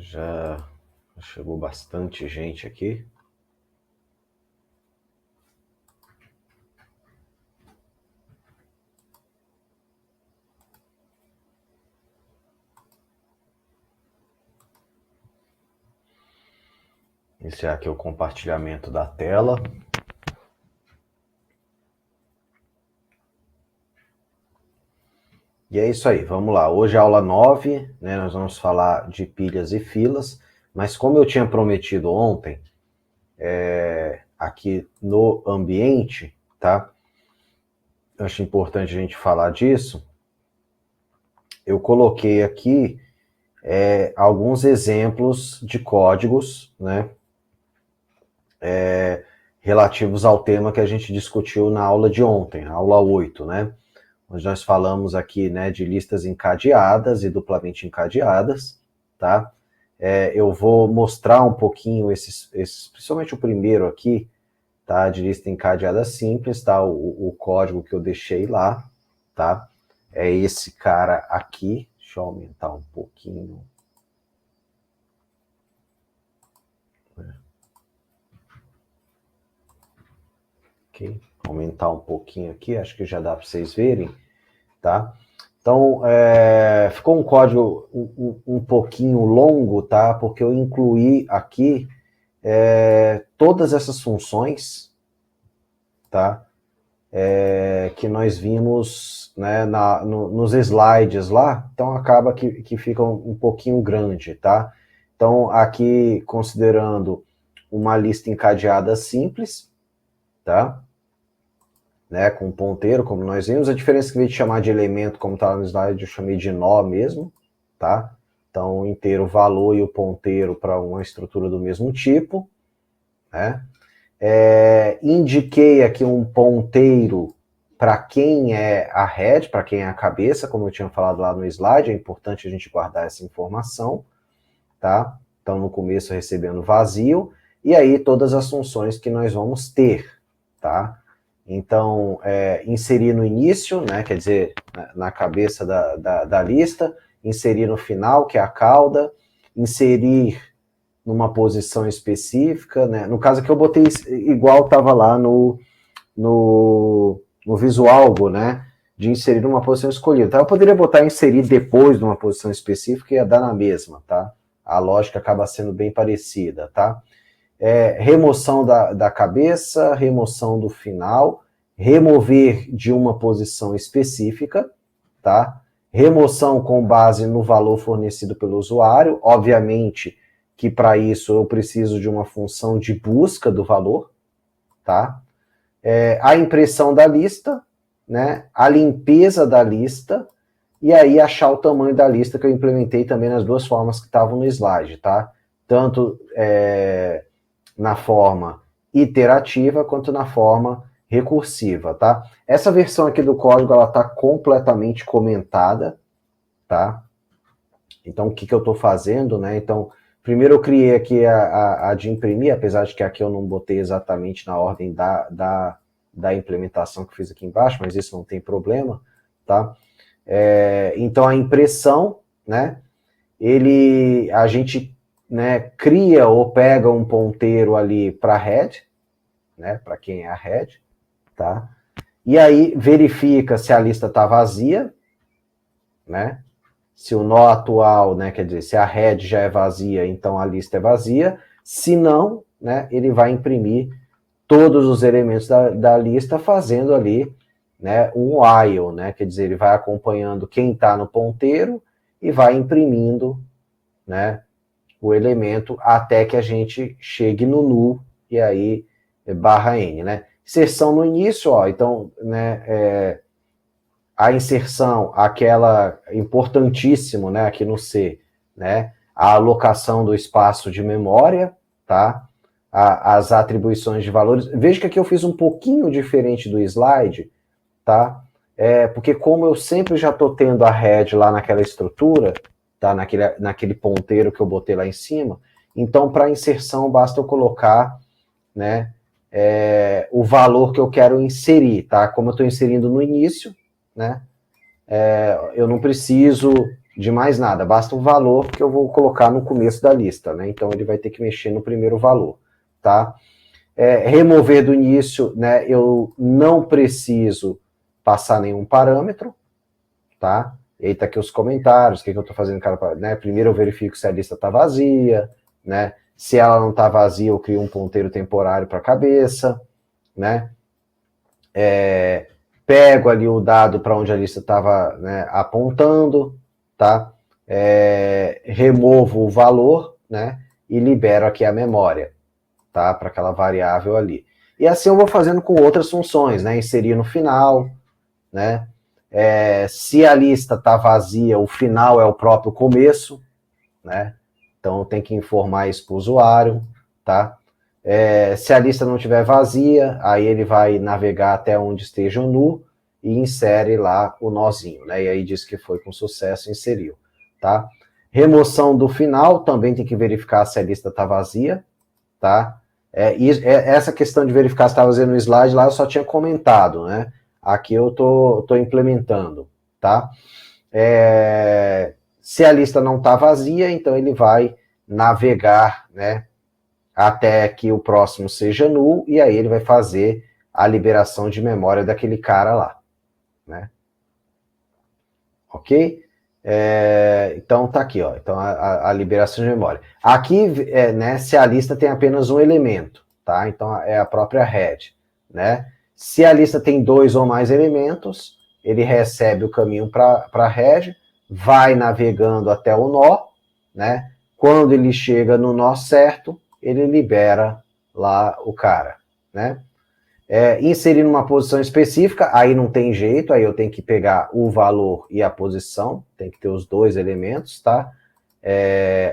Já chegou bastante gente aqui. Iniciar aqui o compartilhamento da tela. E é isso aí, vamos lá. Hoje é aula 9, né? Nós vamos falar de pilhas e filas, mas como eu tinha prometido ontem, aqui no ambiente, tá? Eu acho importante a gente falar disso. Eu coloquei aqui alguns exemplos de códigos, né? Relativos ao tema que a gente discutiu na aula de ontem, aula 8, né? Onde nós falamos aqui, né, de listas encadeadas e duplamente encadeadas, tá? Eu vou mostrar um pouquinho principalmente o primeiro aqui, tá? De lista encadeada simples, tá? O código que eu deixei lá, tá? É esse cara aqui. Deixa eu aumentar um pouquinho. Ok, aumentar um pouquinho aqui, acho que já dá para vocês verem, tá? Então, ficou um código um pouquinho longo, tá? Porque eu incluí aqui todas essas funções, tá? Que nós vimos, né, nos slides lá, então acaba que fica um pouquinho grande, tá? Então, aqui, considerando uma lista encadeada simples, tá? Né, com ponteiro, como nós vimos. A diferença é que, em vez de chamar de elemento, como está no slide, eu chamei de nó mesmo, tá? Então, o inteiro valor e o ponteiro para uma estrutura do mesmo tipo, né? Indiquei aqui um ponteiro para quem é a head, para quem é a cabeça, como eu tinha falado lá no slide, é importante a gente guardar essa informação, tá? Então, no começo, recebendo vazio, e aí todas as funções que nós vamos ter, tá? Então, inserir no início, né, quer dizer, na cabeça da lista, inserir no final, que é a cauda, inserir numa posição específica, né? No caso aqui eu botei igual estava lá no visual, né, de inserir numa posição escolhida. Então, eu poderia botar inserir depois de uma posição específica e ia dar na mesma, tá? A lógica acaba sendo bem parecida, tá? Remoção da cabeça, remoção do final, remover de uma posição específica, tá? Remoção com base no valor fornecido pelo usuário, obviamente que para isso eu preciso de uma função de busca do valor, tá? A impressão da lista, né? A limpeza da lista, e aí achar o tamanho da lista que eu implementei também nas duas formas que estavam no slide, tá? Tanto na forma iterativa quanto na forma recursiva, tá? Essa versão aqui do código, ela tá completamente comentada, tá? Então, o que eu estou fazendo, né? Então, primeiro eu criei aqui a de imprimir, apesar de que aqui eu não botei exatamente na ordem da implementação que eu fiz aqui embaixo, mas isso não tem problema, tá? Então, a impressão, né? A gente, né, cria ou pega um ponteiro ali para head, né, para quem é a head, tá? E aí verifica se a lista está vazia, né? Se o nó atual, né, quer dizer, se a head já é vazia, então a lista é vazia. Se não, né, ele vai imprimir todos os elementos da lista fazendo ali, né, um while, né, quer dizer, ele vai acompanhando quem está no ponteiro e vai imprimindo, né, o elemento até que a gente chegue no null e aí barra n, né? Inserção no início, ó, então, né, a inserção, aquela importantíssimo, né, aqui no C, né, a alocação do espaço de memória, tá? As atribuições de valores. Veja que aqui eu fiz um pouquinho diferente do slide, tá? Porque como eu sempre já estou tendo a head lá naquela estrutura, tá? Naquele ponteiro que eu botei lá em cima, então para inserção basta eu colocar, né, o valor que eu quero inserir, tá? Como eu estou inserindo no início, né? Eu não preciso de mais nada, basta o valor que eu vou colocar no começo da lista, né? Então ele vai ter que mexer no primeiro valor, tá? Remover do início, né? Eu não preciso passar nenhum parâmetro, tá? Eita, aqui os comentários, o que eu estou fazendo, cara, né? Primeiro eu verifico se a lista está vazia, né? Se ela não está vazia, eu crio um ponteiro temporário para a cabeça, né? Pego ali o dado para onde a lista estava, né, apontando, tá? Removo o valor, né? E libero aqui a memória, tá? Para aquela variável ali. E assim eu vou fazendo com outras funções, né? Inserir no final, né? Se a lista está vazia, o final é o próprio começo, né? Então tem que informar isso para o usuário, tá? Se a lista não estiver vazia, aí ele vai navegar até onde esteja o nu e insere lá o nozinho, né? E aí diz que foi com sucesso, inseriu, tá? Remoção do final, também tem que verificar se a lista está vazia, tá? Essa questão de verificar se está vazia no slide lá eu só tinha comentado, né? Aqui eu tô implementando, tá? Se a lista não está vazia, então ele vai navegar, né? Até que o próximo seja null, e aí ele vai fazer a liberação de memória daquele cara lá, né? Ok? Então tá aqui, ó. Então a liberação de memória. Aqui, né, se a lista tem apenas um elemento, tá? Então é a própria head, né? Se a lista tem 2 ou mais elementos, ele recebe o caminho para a head, vai navegando até o nó, né? Quando ele chega no nó certo, ele libera lá o cara, né? Inserir numa posição específica, aí não tem jeito, aí eu tenho que pegar o valor e a posição, tem que ter os 2 elementos, tá?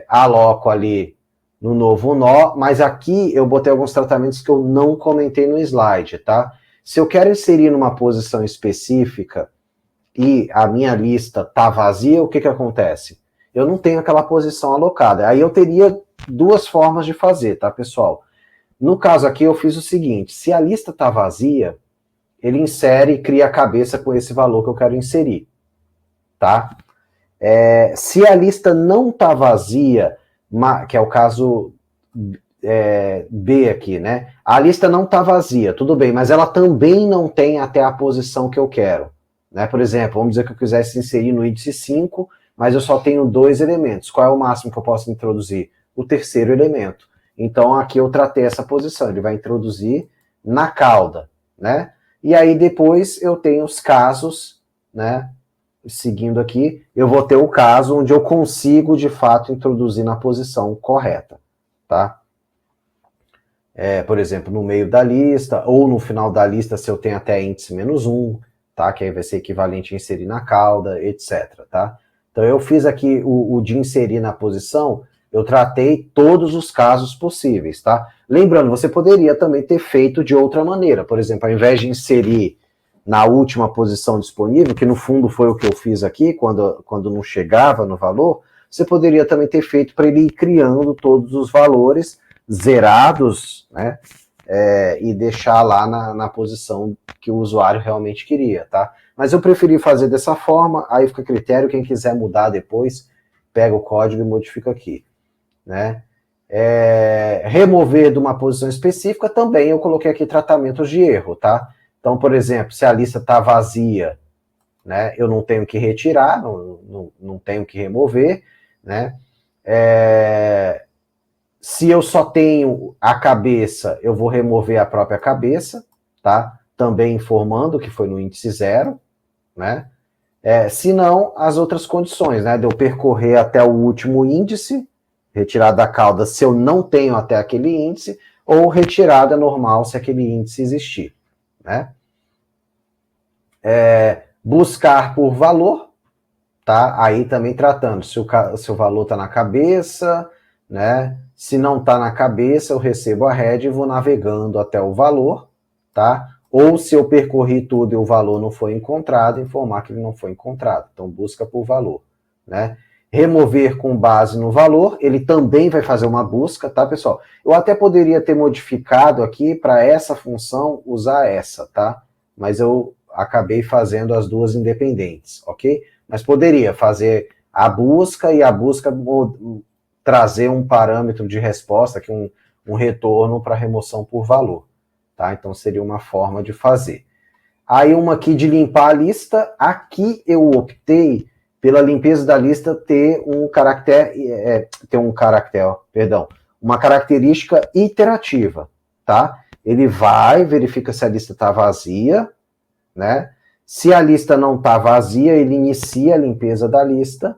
Aloco ali no novo nó, mas aqui eu botei alguns tratamentos que eu não comentei no slide, tá? Se eu quero inserir numa posição específica e a minha lista tá vazia, o que acontece? Eu não tenho aquela posição alocada. Aí eu teria 2 formas de fazer, tá, pessoal? No caso aqui, eu fiz o seguinte: se a lista está vazia, ele insere e cria a cabeça com esse valor que eu quero inserir, tá? Se a lista não está vazia, que é o caso B aqui, né? A lista não está vazia, tudo bem, mas ela também não tem até a posição que eu quero, né? Por exemplo, vamos dizer que eu quisesse inserir no índice 5, mas eu só tenho 2 elementos. Qual é o máximo que eu posso introduzir? O terceiro elemento. Então aqui eu tratei essa posição, ele vai introduzir na cauda, né? E aí depois eu tenho os casos, né? Seguindo aqui, eu vou ter o caso onde eu consigo de fato introduzir na posição correta, tá? Por exemplo, no meio da lista, ou no final da lista, se eu tenho até índice -1, tá? Que aí vai ser equivalente a inserir na cauda, etc, tá? Então eu fiz aqui o de inserir na posição, eu tratei todos os casos possíveis, tá? Lembrando, você poderia também ter feito de outra maneira, por exemplo, ao invés de inserir na última posição disponível, que no fundo foi o que eu fiz aqui, quando não chegava no valor, você poderia também ter feito para ele ir criando todos os valores zerados, né? E deixar lá na posição que o usuário realmente queria, tá? Mas eu preferi fazer dessa forma, aí fica a critério, quem quiser mudar depois, pega o código e modifica aqui, né? Remover de uma posição específica também eu coloquei aqui tratamentos de erro, tá? Então, por exemplo, se a lista está vazia, né, eu não tenho que retirar, não tenho que remover, né? Se eu só tenho a cabeça, eu vou remover a própria cabeça, tá? Também informando que foi no índice 0, né? Se não, as outras condições, né? De eu percorrer até o último índice, retirada da cauda se eu não tenho até aquele índice, ou retirada normal se aquele índice existir, né? Buscar por valor, tá? Aí também tratando se o valor está na cabeça, né? Se não está na cabeça, eu recebo a head e vou navegando até o valor, tá? Ou se eu percorri tudo e o valor não foi encontrado, informar que ele não foi encontrado. Então, busca por valor, né? Remover com base no valor, ele também vai fazer uma busca, tá, pessoal? Eu até poderia ter modificado aqui para essa função usar essa, tá? Mas eu acabei fazendo as duas independentes, ok? Mas poderia fazer a busca e a busca trazer um parâmetro de resposta, que um retorno para remoção por valor. Tá? Então seria uma forma de fazer. Aí uma aqui de limpar a lista, aqui eu optei pela limpeza da lista ter uma característica iterativa, tá? Ele vai, verifica se a lista está vazia, né? Se a lista não está vazia, ele inicia a limpeza da lista,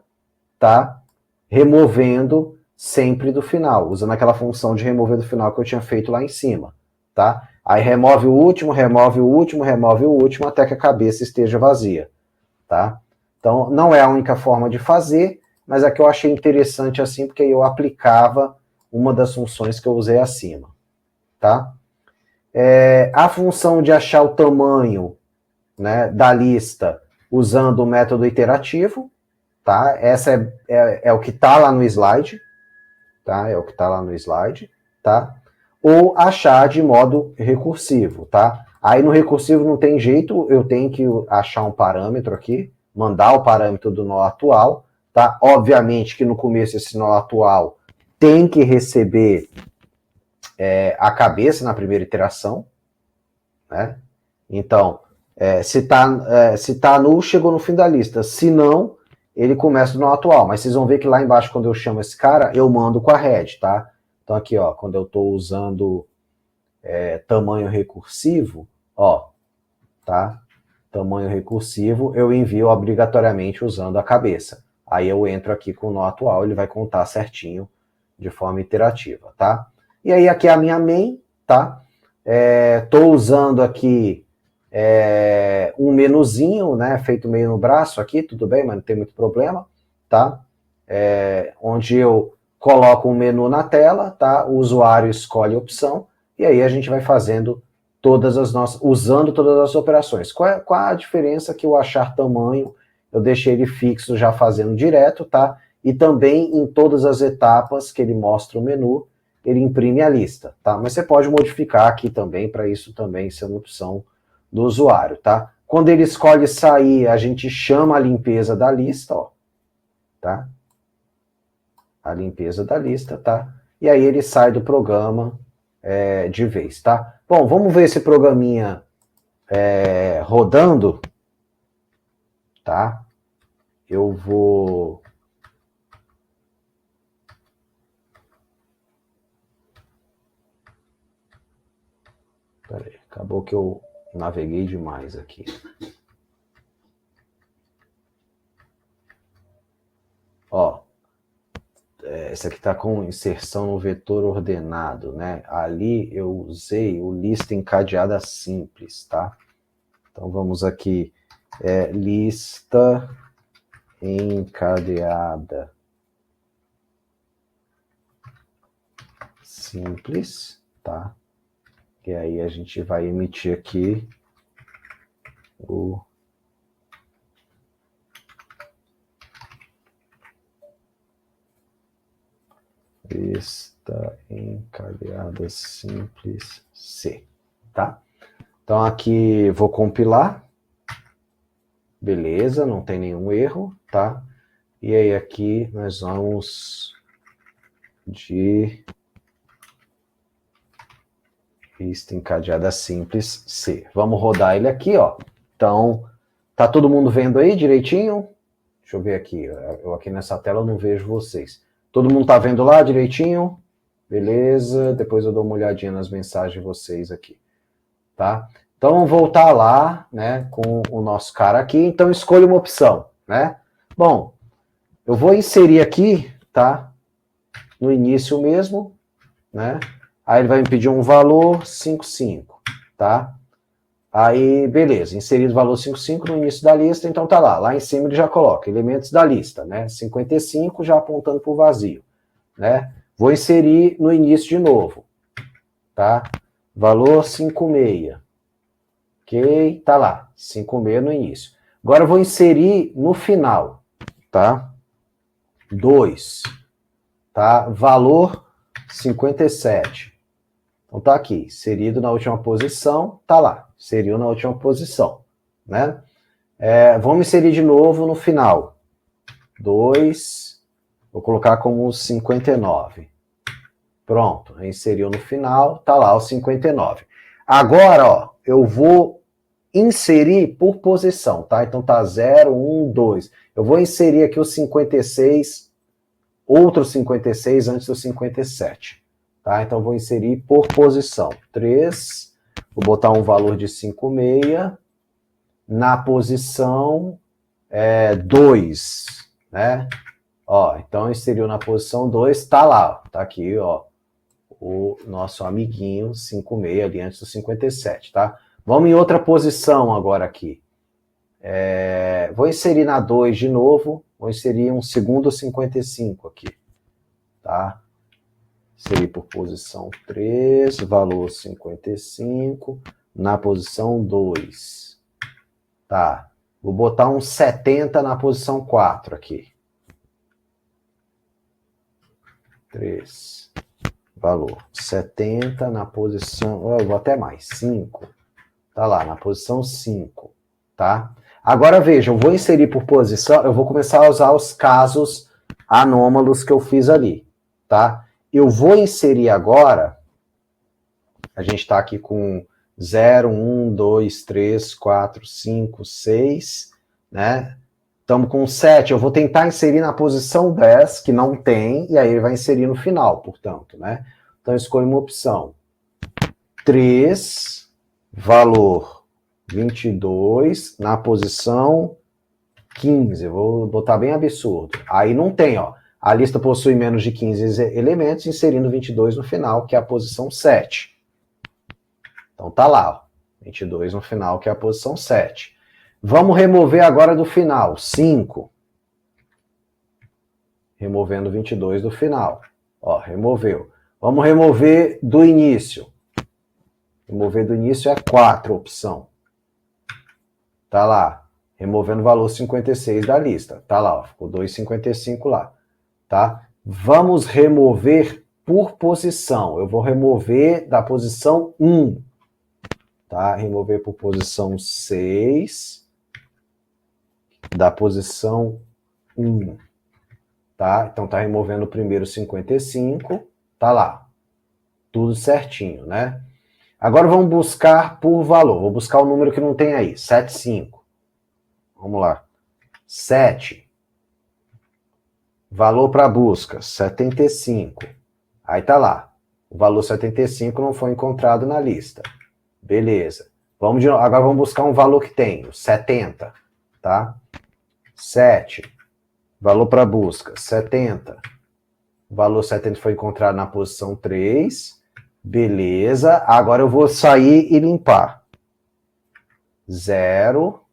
tá? Removendo sempre do final, usando aquela função de remover do final que eu tinha feito lá em cima, tá? Aí remove o último, remove o último, remove o último, até que a cabeça esteja vazia, tá? Então, não é a única forma de fazer, mas é que eu achei interessante assim, porque eu aplicava uma das funções que eu usei acima, tá? A função de achar o tamanho, né, da lista usando o método iterativo, tá? Essa é o que está lá no slide, tá? É o que está lá no slide, tá? Ou achar de modo recursivo, tá? Aí no recursivo não tem jeito, eu tenho que achar um parâmetro aqui, mandar o parâmetro do nó atual, tá? Obviamente que no começo esse nó atual tem que receber a cabeça na primeira iteração, né? Então, se tá null, chegou no fim da lista. Se não, ele começa no atual. Mas vocês vão ver que lá embaixo, quando eu chamo esse cara, eu mando com a head, tá? Então aqui, ó, quando eu estou usando tamanho recursivo, ó, tá? Tamanho recursivo, eu envio obrigatoriamente usando a cabeça. Aí eu entro aqui com o nó atual, ele vai contar certinho de forma iterativa, tá? E aí aqui é a minha main, tá? Estou usando aqui um menuzinho, né? Feito meio no braço aqui, tudo bem, mas não tem muito problema, tá? Onde eu coloco um menu na tela, tá? O usuário escolhe a opção, e aí a gente vai fazendo usando todas as operações. Qual a diferença que o achar tamanho, eu deixei ele fixo já fazendo direto, tá? E também em todas as etapas que ele mostra o menu, ele imprime a lista, tá? Mas você pode modificar aqui também, para isso também ser uma opção do usuário, tá? Quando ele escolhe sair, a gente chama a limpeza da lista, ó, tá? A limpeza da lista, tá? E aí ele sai do programa de vez, tá? Bom, vamos ver esse programinha rodando, tá? Eu vou... Peraí, acabou que eu naveguei demais aqui. Ó, essa aqui está com inserção no vetor ordenado, né? Ali eu usei o lista encadeada simples, tá? Então vamos aqui, lista encadeada simples, tá? E aí a gente vai emitir aqui o lista encadeada simples C, tá? Então aqui vou compilar, beleza, não tem nenhum erro, tá? E aí aqui nós vamos de lista encadeada simples C. Vamos rodar ele aqui, ó. Então, tá todo mundo vendo aí direitinho? Deixa eu ver aqui, eu aqui nessa tela eu não vejo vocês. Todo mundo tá vendo lá direitinho? Beleza, depois eu dou uma olhadinha nas mensagens de vocês aqui, tá? Então, vamos voltar lá, né, com o nosso cara aqui. Então, escolha uma opção, né? Bom, eu vou inserir aqui, tá? No início mesmo, né? Aí ele vai me pedir um valor 55, tá? Aí, beleza, inserido o valor 55 no início da lista, então tá lá. Lá em cima ele já coloca elementos da lista, né? 55 já apontando para o vazio, né? Vou inserir no início de novo, tá? Valor 56. Ok, tá lá, 56 no início. Agora eu vou inserir no final, tá? 2, tá? Valor 57. Então tá aqui, inserido na última posição, tá lá, inseriu na última posição, né? Vamos inserir de novo no final. 2, vou colocar como 59. Pronto, inseriu no final, tá lá o 59. Agora, ó, eu vou inserir por posição, tá? Então tá 0, 1, 2. Eu vou inserir aqui o 56, outro 56 antes do 57, tá? Então vou inserir por posição. 3, vou botar um valor de 5,6 na posição 2, né? Ó, então inseriu na posição 2, tá lá, tá aqui, ó, o nosso amiguinho 5,6 ali antes do 57, tá? Vamos em outra posição agora aqui. Vou inserir na 2 de novo, vou inserir um segundo 55 aqui, tá? Inserir por posição 3, valor 55, na posição 2, tá? Vou botar um 70 na posição 4 aqui. 3, valor 70 na posição, eu vou até mais, 5, tá lá, na posição 5, tá? Agora veja, eu vou inserir por posição, eu vou começar a usar os casos anômalos que eu fiz ali, tá? Eu vou inserir agora, a gente tá aqui com 0, 1, 2, 3, 4, 5, 6, né? Estamos com 7, eu vou tentar inserir na posição 10, que não tem, e aí ele vai inserir no final, portanto, né? Então, eu escolho uma opção. 3, valor 22, na posição 15. Eu vou botar bem absurdo. Aí não tem, ó. A lista possui menos de 15 elementos, inserindo 22 no final, que é a posição 7. Então, tá lá, ó. 22 no final, que é a posição 7. Vamos remover agora do final. 5. Removendo 22 do final. Ó, removeu. Vamos remover do início. Remover do início é 4, opção. Tá lá. Removendo o valor 56 da lista. Tá lá, ó. Ficou 2,55 lá. Tá? Vamos remover por posição. Eu vou remover da posição 1. Tá? Remover por posição 6. Da posição 1, tá? Então tá removendo o primeiro 55, tá lá. Tudo certinho, né? Agora vamos buscar por valor. Vou buscar o número que não tem aí, 75. Vamos lá. 7. Valor para busca, 75. Aí tá lá. O valor 75 não foi encontrado na lista. Beleza. Agora vamos buscar um valor que tem, o 70, tá? 7, valor para busca, 70. O valor 70 foi encontrado na posição 3. Beleza. Agora eu vou sair e limpar. 0.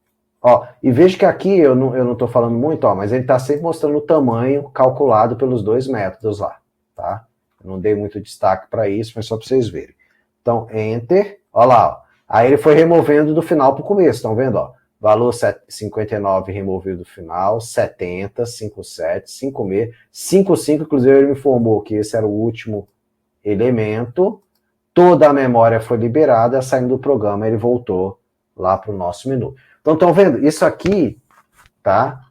Ó, e veja que aqui eu não estou falando muito, ó, mas ele está sempre mostrando o tamanho calculado pelos dois métodos lá, tá? Eu não dei muito destaque para isso, mas só para vocês verem. Então, Enter, ó lá, ó. Aí ele foi removendo do final para o começo, estão vendo, ó? Valor 59 removido do final, 70, 57, 56, 55, inclusive ele me informou que esse era o último elemento, toda a memória foi liberada, saindo do programa, ele voltou lá para o nosso menu. Então, estão vendo? Isso aqui, tá?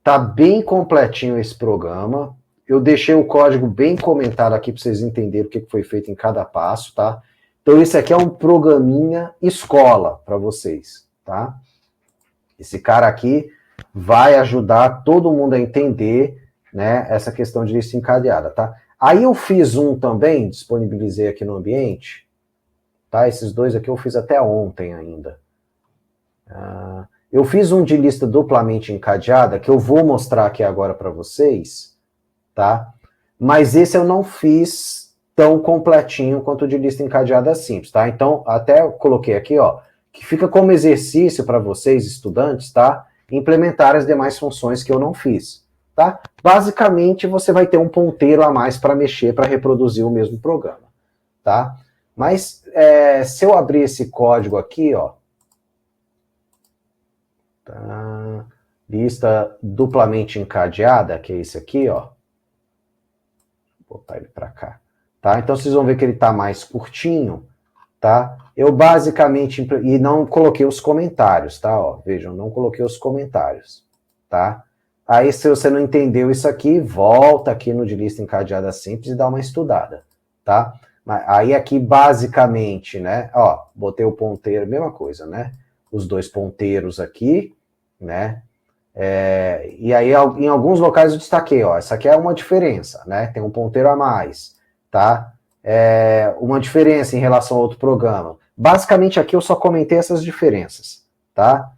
Tá bem completinho esse programa, eu deixei o código bem comentado aqui para vocês entenderem o que foi feito em cada passo, tá? Então, esse aqui é um programinha escola para vocês, tá? Esse cara aqui vai ajudar todo mundo a entender, né, essa questão de lista encadeada, tá? Aí eu fiz um também, disponibilizei aqui no ambiente, tá? Esses dois aqui eu fiz até ontem ainda. Eu fiz um de lista duplamente encadeada, que eu vou mostrar aqui agora para vocês, tá? Mas esse eu não fiz tão completinho quanto o de lista encadeada simples, tá? Então, até eu coloquei aqui, ó, que fica como exercício para vocês, estudantes, tá? Implementar as demais funções que eu não fiz, tá? Basicamente, você vai ter um ponteiro a mais para mexer, para reproduzir o mesmo programa, tá? Mas, se eu abrir esse código aqui, ó, tá? Lista duplamente encadeada, que é esse aqui, ó. Vou botar ele para cá, tá? Então, vocês vão ver que ele tá mais curtinho, tá? Eu basicamente, e não coloquei os comentários, tá? Ó, vejam, não coloquei os comentários, tá? Aí, se você não entendeu isso aqui, volta aqui no de lista encadeada simples e dá uma estudada, tá? Aí aqui, basicamente, né? Ó, botei o ponteiro, mesma coisa, né? Os dois ponteiros aqui, né? E aí, em alguns locais eu destaquei, ó, essa aqui é uma diferença, né? Tem um ponteiro a mais, tá? Uma diferença em relação a outro programa. Basicamente, aqui eu só comentei essas diferenças, tá?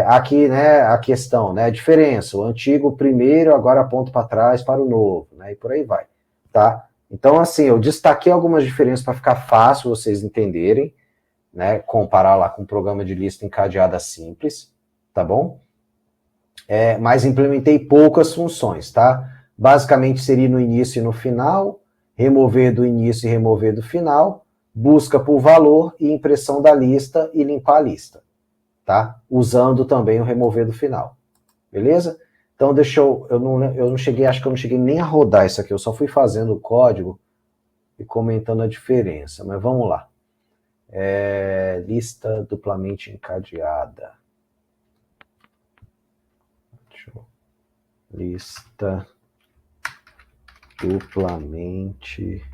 Aqui, né, a questão, né, a diferença, o antigo primeiro agora aponta para trás para o novo, né, e por aí vai, tá? Então, assim, eu destaquei algumas diferenças para ficar fácil vocês entenderem, né, comparar lá com o programa de lista encadeada simples, tá bom? Mas implementei poucas funções, tá? Basicamente seria no início e no final, remover do início e remover do final, busca por valor e impressão da lista e limpar a lista, tá? Usando também o remover do final, beleza? Então deixa eu não cheguei, acho que eu não cheguei nem a rodar isso aqui, eu só fui fazendo o código e comentando a diferença, mas vamos lá. Lista duplamente encadeada. Lista duplamente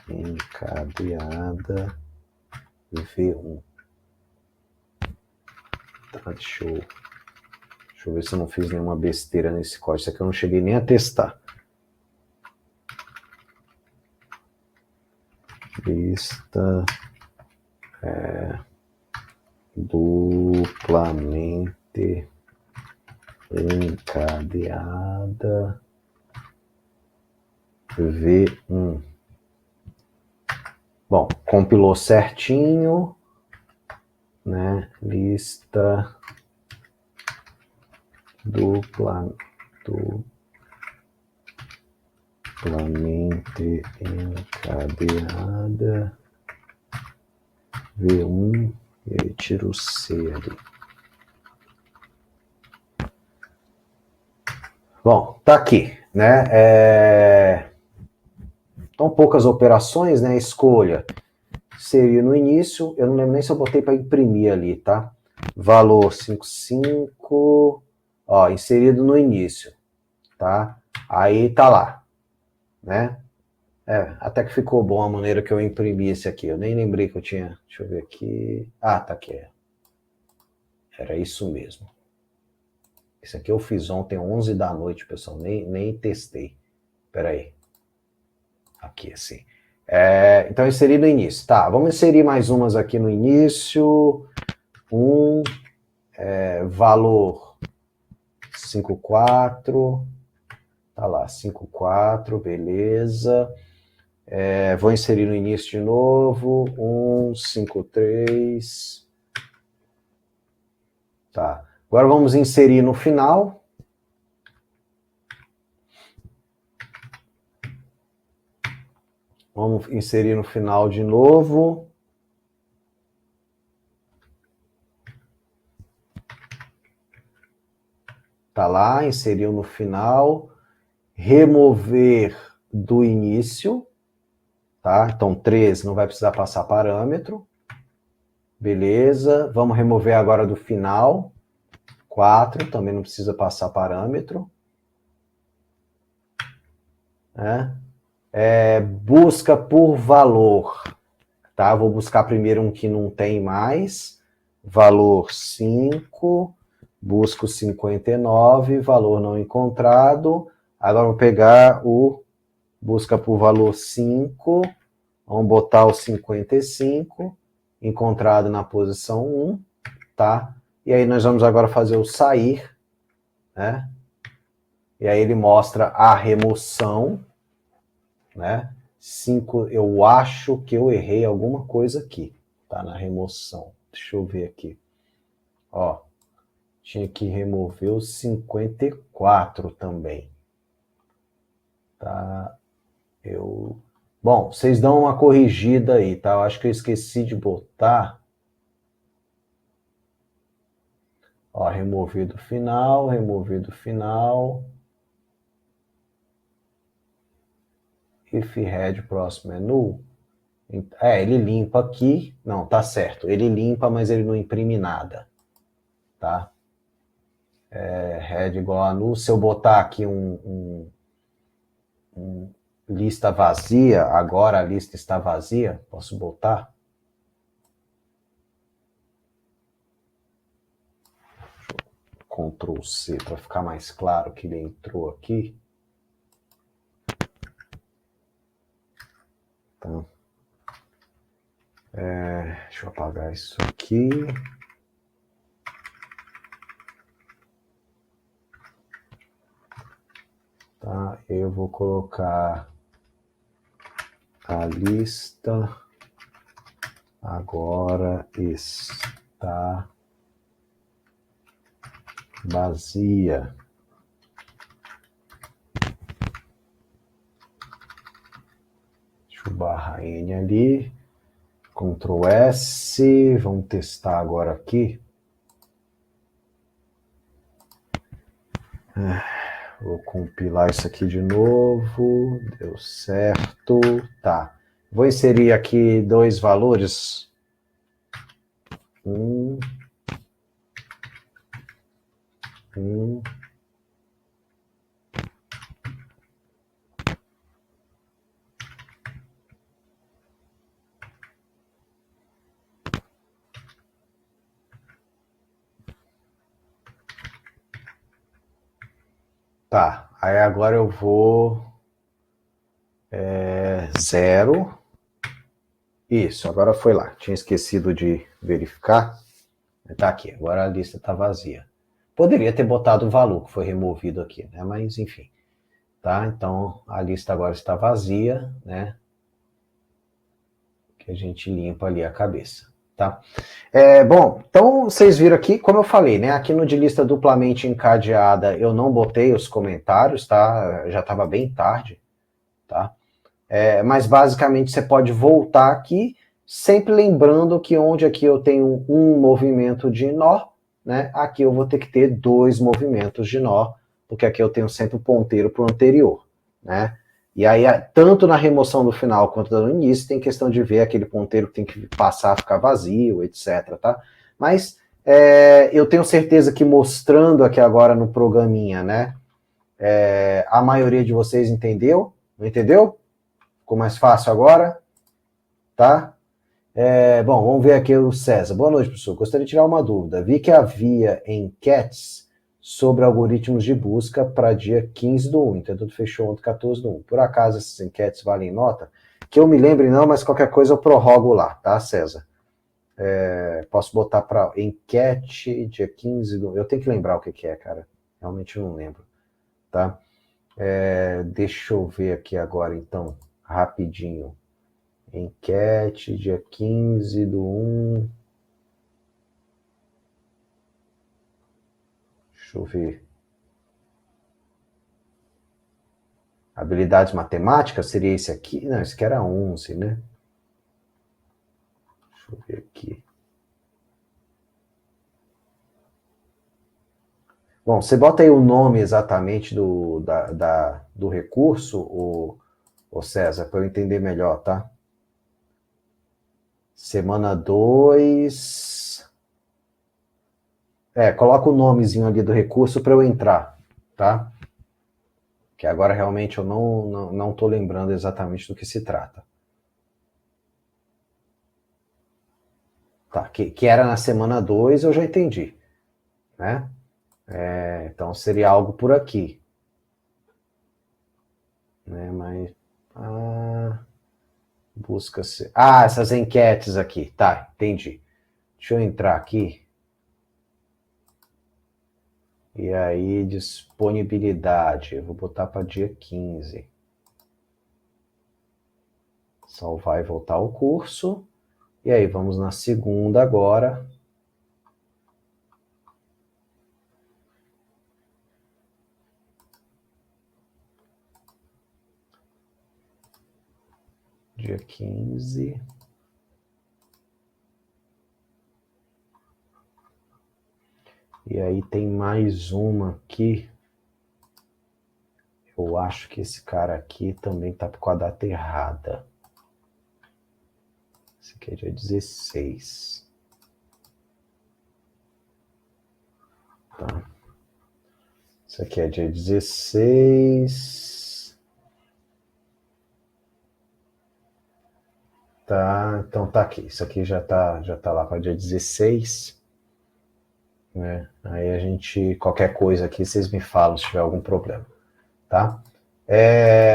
encadeada V1. Tá, deixa eu ver se eu não fiz nenhuma besteira nesse código. Isso aqui eu não cheguei nem a testar. Lista duplamente encadeada V1. Bom, compilou certinho, né? Lista duplamente encadeada V1 e aí tiro o C ali. Bom, tá aqui, né? Então, poucas operações, né? Escolha seria no início, eu não lembro nem se eu botei para imprimir ali, tá? Valor 55, ó, inserido no início, tá? Aí tá lá, né? Até que ficou bom a maneira que eu imprimi esse aqui. Eu nem lembrei que eu tinha. Deixa eu ver aqui. Ah, tá aqui. Era isso mesmo. Esse aqui eu fiz ontem, 11 da noite, pessoal. Nem testei. Espera aí. Aqui, assim. Então, inserir no início. Tá, vamos inserir mais umas aqui no início. Valor 54. Tá lá, 54, beleza. Vou inserir no início de novo. 153. Tá. Agora vamos inserir no final. Vamos inserir no final de novo. Tá lá, inseriu no final. Remover do início. Tá? Então, 3 não vai precisar passar parâmetro. Beleza. Vamos remover agora do final. 4 também não precisa passar parâmetro. Busca por valor. Tá? Vou buscar primeiro um que não tem mais. Valor 5. Busco 59. Valor não encontrado. Agora vou pegar o busca por valor 5. Vamos botar o 55. Encontrado na posição 1. Tá? E aí nós vamos agora fazer o sair. Né? E aí ele mostra a remoção. Né? 5, eu acho que eu errei alguma coisa aqui, tá? Na remoção. Deixa eu ver aqui. Ó, tinha que remover o 54 também. Tá? Bom, vocês dão uma corrigida aí, tá? Eu acho que eu esqueci de botar. Ó, remover do final, remover do final. If head próximo é null. Ele limpa aqui. Não, tá certo. Ele limpa, mas ele não imprime nada. Tá? head igual a null. Se eu botar aqui lista vazia, agora a lista está vazia, posso botar? Ctrl C para ficar mais claro que ele entrou aqui. Então, deixa eu apagar isso aqui. Tá, eu vou colocar a lista agora está vazia. Deixa eu barrar N ali. Ctrl S. Vamos testar agora aqui. Vou compilar isso aqui de novo. Deu certo. Tá. Vou inserir aqui 2 valores. 1. Tá. Aí agora eu vou 0. Isso, agora foi lá. Tinha esquecido de verificar. Tá aqui, agora a lista está vazia. Poderia ter botado o valor que foi removido aqui, né? Mas enfim. Tá? Então a lista agora está vazia, né? Que a gente limpa ali a cabeça. Tá? Bom, então vocês viram aqui, como eu falei, né? Aqui no de lista duplamente encadeada eu não botei os comentários, tá? Já estava bem tarde, tá? Mas basicamente você pode voltar aqui, sempre lembrando que onde aqui eu tenho um movimento de nó, né? Aqui eu vou ter que ter 2 movimentos de nó, porque aqui eu tenho sempre o ponteiro para o anterior, né? E aí, tanto na remoção do final quanto no início, tem questão de ver aquele ponteiro que tem que passar, ficar vazio, etc, tá? Mas eu tenho certeza que mostrando aqui agora no programinha, né? A maioria de vocês entendeu? Não entendeu? Ficou mais fácil agora? Tá? Bom, vamos ver aqui o César. Boa noite, professor. Gostaria de tirar uma dúvida. Vi que havia enquetes sobre algoritmos de busca para dia 15 do 1. Então, tudo fechou ontem, 14 do 1. Por acaso, essas enquetes valem nota? Que eu me lembre não, mas qualquer coisa eu prorrogo lá, tá, César? Posso botar para enquete dia 15 do 1. Eu tenho que lembrar o que é, cara. Realmente não lembro, tá? Deixa eu ver aqui agora, então, rapidinho. Enquete, dia 15 do 1. Deixa eu ver. Habilidades matemáticas seria esse aqui? Não, esse aqui era 11, né? Deixa eu ver aqui. Bom, você bota aí o nome exatamente do recurso, o César, para eu entender melhor, tá? Semana 2. Coloca o nomezinho ali do recurso para eu entrar, tá? Que agora realmente eu não tô lembrando exatamente do que se trata. Tá, que era na semana 2, eu já entendi, né? Então seria algo por aqui, né? Mas busca-se. Essas enquetes aqui, tá? Entendi. Deixa eu entrar aqui. E aí, disponibilidade. Eu vou botar para dia 15. Salvar e voltar ao curso. E aí, vamos na segunda agora. Dia 15. E aí tem mais uma aqui. Eu acho que esse cara aqui também tá com a data errada. Esse aqui é dia 16. Tá. Isso aqui é dia 16. Tá, então tá aqui. Isso aqui já tá lá para dia 16. Né? Aí a gente, qualquer coisa aqui, vocês me falam se tiver algum problema, tá?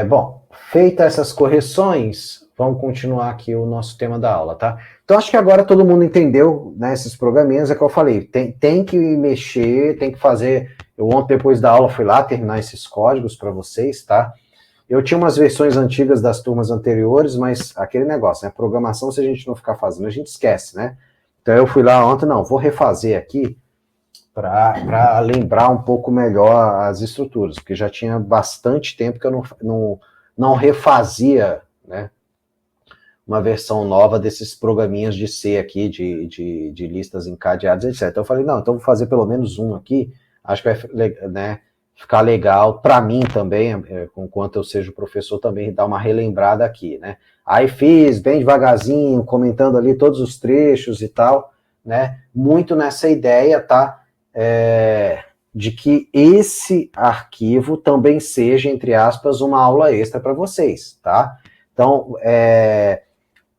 Bom, feitas essas correções, vamos continuar aqui o nosso tema da aula, tá? Então acho que agora todo mundo entendeu, né, esses programinhas, é que eu falei, tem que mexer, tem que fazer. Eu ontem, depois da aula, fui lá terminar esses códigos para vocês, tá? Eu tinha umas versões antigas das turmas anteriores, mas aquele negócio, né? Programação, se a gente não ficar fazendo, a gente esquece, né? Então eu fui lá ontem, não, vou refazer aqui para lembrar um pouco melhor as estruturas, porque já tinha bastante tempo que eu não refazia, né, uma versão nova desses programinhas de C aqui, de listas encadeadas, etc. Então eu falei, não, então vou fazer pelo menos um aqui, acho que vai, né, ficar legal para mim também, enquanto eu seja o professor, também dar uma relembrada aqui, né. Aí fiz bem devagarzinho, comentando ali todos os trechos e tal, né, muito nessa ideia, tá, de que esse arquivo também seja, entre aspas, uma aula extra para vocês, tá? Então,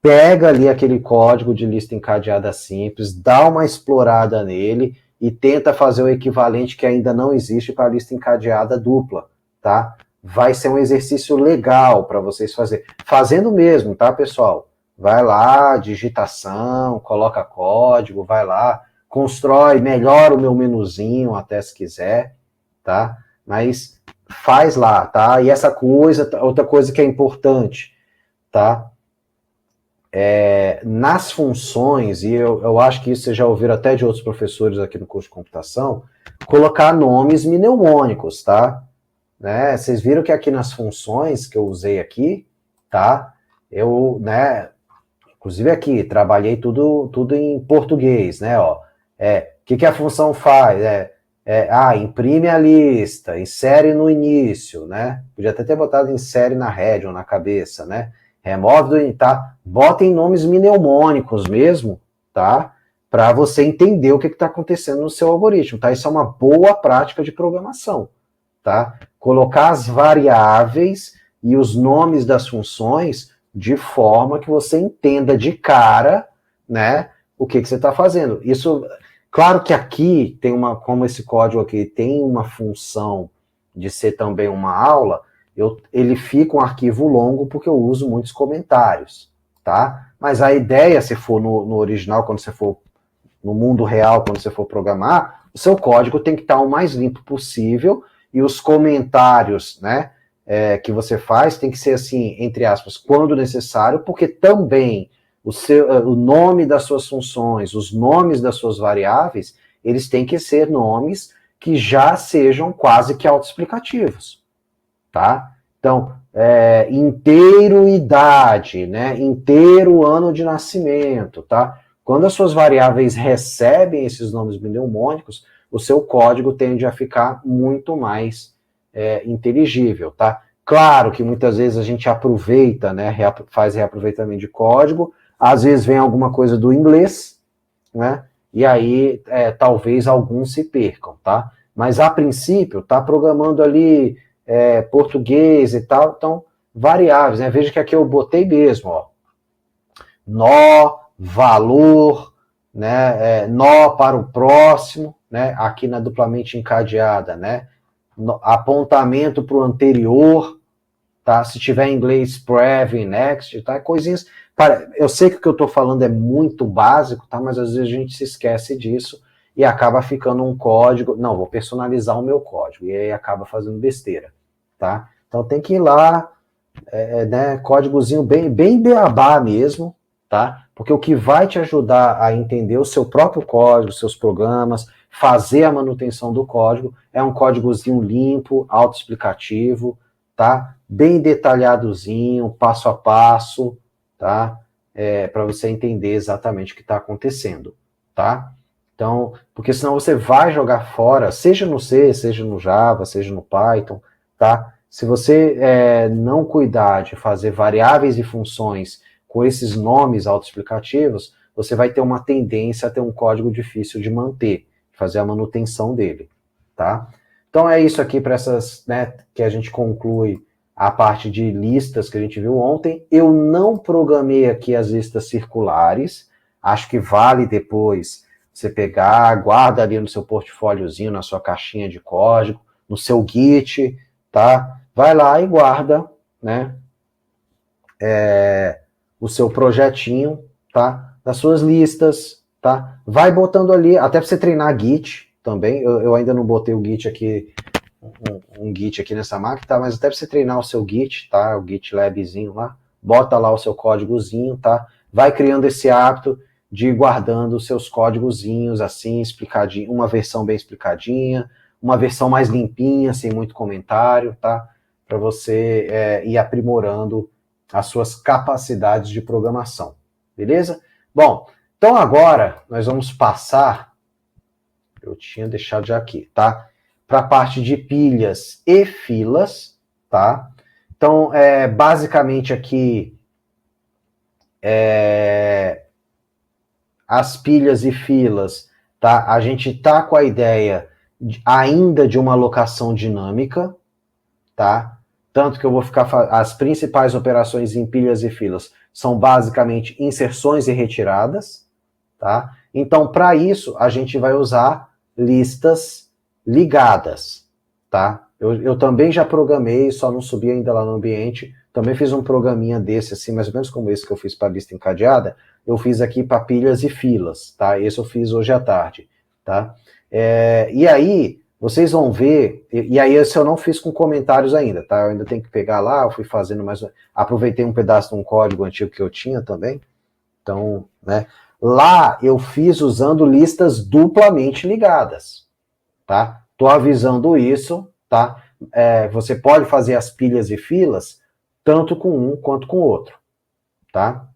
pega ali aquele código de lista encadeada simples, dá uma explorada nele e tenta fazer o equivalente que ainda não existe para a lista encadeada dupla, tá? Vai ser um exercício legal para vocês fazerem. Fazendo mesmo, tá, pessoal? Vai lá, digitação, coloca código, vai lá, constrói, melhora o meu menuzinho até se quiser, tá? Mas faz lá, tá? E essa coisa, outra coisa que é importante, tá? Nas funções, e eu acho que isso vocês já ouviram até de outros professores aqui no curso de computação, colocar nomes mnemônicos, tá? Né? Vocês viram que aqui nas funções que eu usei aqui, tá? Eu, né, inclusive aqui, trabalhei tudo em português, né? Ó, que a função faz? Imprime a lista, insere no início, né? Podia até ter botado insere na head ou na cabeça, né? Remove tá? Botem nomes mnemônicos mesmo, tá? Para você entender o que está acontecendo no seu algoritmo, tá? Isso é uma boa prática de programação, tá? Colocar as variáveis e os nomes das funções de forma que você entenda de cara, né, o que você está fazendo. Isso, claro que aqui tem como esse código aqui tem uma função de ser também uma aula, ele fica um arquivo longo porque eu uso muitos comentários, tá? Mas a ideia, se for no original, quando você for no mundo real, quando você for programar, o seu código tem que estar o mais limpo possível e os comentários, né, que você faz tem que ser assim, entre aspas, quando necessário, porque também o nome das suas funções, os nomes das suas variáveis, eles têm que ser nomes que já sejam quase que autoexplicativos, tá? Então, inteiro idade, né? Inteiro ano de nascimento, tá? Quando as suas variáveis recebem esses nomes mnemônicos, o seu código tende a ficar muito mais inteligível, tá? Claro que muitas vezes a gente aproveita, né? Faz reaproveitamento de código, às vezes vem alguma coisa do inglês, né? E aí talvez alguns se percam, tá? Mas a princípio, tá programando ali português e tal, então variáveis, né? Veja que aqui eu botei mesmo, ó, nó, valor, né? Nó para o próximo, né? Aqui na duplamente encadeada, né? Apontamento para o anterior, tá? Se tiver em inglês, prev, next, tá? Coisinhas. Eu sei que o que eu estou falando é muito básico, tá? Mas às vezes a gente se esquece disso e acaba ficando um código. Não, vou personalizar o meu código. E aí acaba fazendo besteira, tá? Então tem que ir lá, né? Códigozinho bem beabá mesmo, tá? Porque o que vai te ajudar a entender o seu próprio código, seus programas, fazer a manutenção do código, é um códigozinho limpo, autoexplicativo, tá? Bem detalhadozinho, passo a passo, tá? Para você entender exatamente o que está acontecendo, tá? Então, porque senão você vai jogar fora, seja no C, seja no Java, seja no Python, tá? Se você não cuidar de fazer variáveis e funções com esses nomes autoexplicativos, você vai ter uma tendência a ter um código difícil de manter, fazer a manutenção dele, tá? Então é isso aqui para essas, né, que a gente conclui a parte de listas que a gente viu ontem. Eu não programei aqui as listas circulares, acho que vale depois você pegar, guarda ali no seu portfóliozinho, na sua caixinha de código, no seu Git, tá? Vai lá e guarda, né, o seu projetinho, tá? Das suas listas, tá? Vai botando ali, até para você treinar Git também. Eu ainda não botei o Git aqui, um Git aqui nessa máquina, tá? Mas até para você treinar o seu Git, tá? O GitLabzinho lá, bota lá o seu códigozinho, tá? Vai criando esse hábito de ir guardando os seus códigozinhos assim, explicadinho, uma versão bem explicadinha, uma versão mais limpinha, sem muito comentário, tá? Para você ir aprimorando as suas capacidades de programação, beleza? Bom, então agora nós vamos passar, eu tinha deixado já aqui, tá? Para a parte de pilhas e filas, tá? Então, basicamente aqui, as pilhas e filas, tá? A gente tá com a ideia ainda de uma alocação dinâmica, tá? Tanto que eu vou ficar, as principais operações em pilhas e filas são basicamente inserções e retiradas, tá? Então, para isso, a gente vai usar listas ligadas, tá? Eu também já programei, só não subi ainda lá no ambiente, também fiz um programinha desse, assim, mais ou menos como esse que eu fiz para lista encadeada, eu fiz aqui para pilhas e filas, tá? Esse eu fiz hoje à tarde, tá? E aí, vocês vão ver, e aí esse eu não fiz com comentários ainda, tá? Eu ainda tenho que pegar lá, eu fui fazendo mais, aproveitei um pedaço de um código antigo que eu tinha também, então, né? Lá eu fiz usando listas duplamente ligadas, tá? Tô avisando isso, tá? Você pode fazer as pilhas e filas tanto com um quanto com o outro, tá?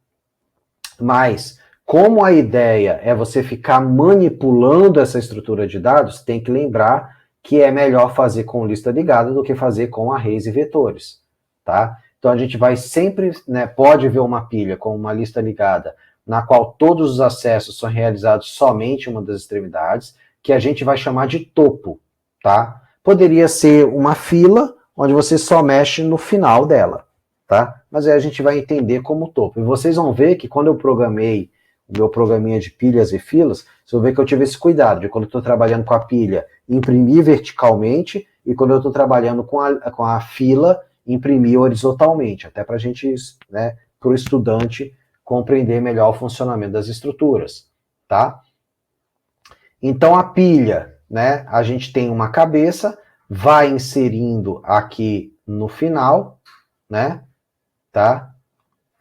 Mas, como a ideia é você ficar manipulando essa estrutura de dados, tem que lembrar que é melhor fazer com lista ligada do que fazer com arrays e vetores, tá? Então a gente vai sempre, né, pode ver uma pilha com uma lista ligada, na qual todos os acessos são realizados somente em uma das extremidades, que a gente vai chamar de topo, tá? Poderia ser uma fila, onde você só mexe no final dela, tá? Mas aí a gente vai entender como topo. E vocês vão ver que quando eu programei o meu programinha de pilhas e filas, vocês vão ver que eu tive esse cuidado de quando eu estou trabalhando com a pilha, imprimir verticalmente, e quando eu estou trabalhando com a fila, imprimir horizontalmente, até para a gente, né, para o estudante compreender melhor o funcionamento das estruturas, tá? Então a pilha, né, a gente tem uma cabeça, vai inserindo aqui no final, né, tá?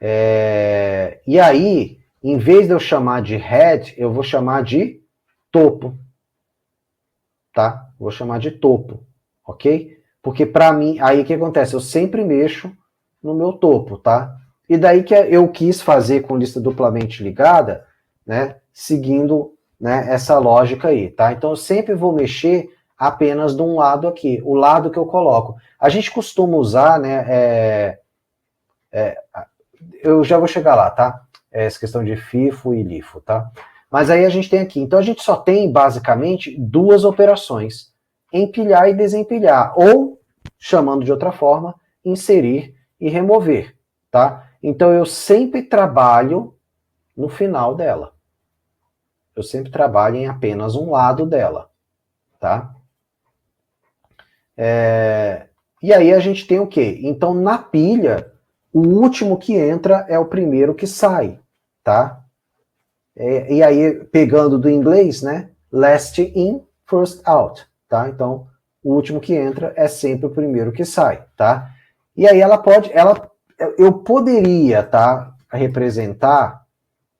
E aí, em vez de eu chamar de head, eu vou chamar de topo, tá? Vou chamar de topo, ok? Porque para mim, aí o que acontece? Eu sempre mexo no meu topo, tá? E daí que eu quis fazer com lista duplamente ligada, né? Seguindo, né, essa lógica aí, tá? Então eu sempre vou mexer apenas de um lado aqui, o lado que eu coloco. A gente costuma usar, né? Eu já vou chegar lá, tá? Essa questão de FIFO e LIFO, tá? Mas aí a gente tem aqui, então a gente só tem basicamente duas operações, empilhar e desempilhar, ou, chamando de outra forma, inserir e remover, tá? Então eu sempre trabalho no final dela. Eu sempre trabalho em apenas um lado dela, tá? E aí a gente tem o quê? Então na pilha, o último que entra é o primeiro que sai, tá? E aí, pegando do inglês, né? Last in, first out, tá? Então, o último que entra é sempre o primeiro que sai, tá? E aí eu poderia, tá? Representar,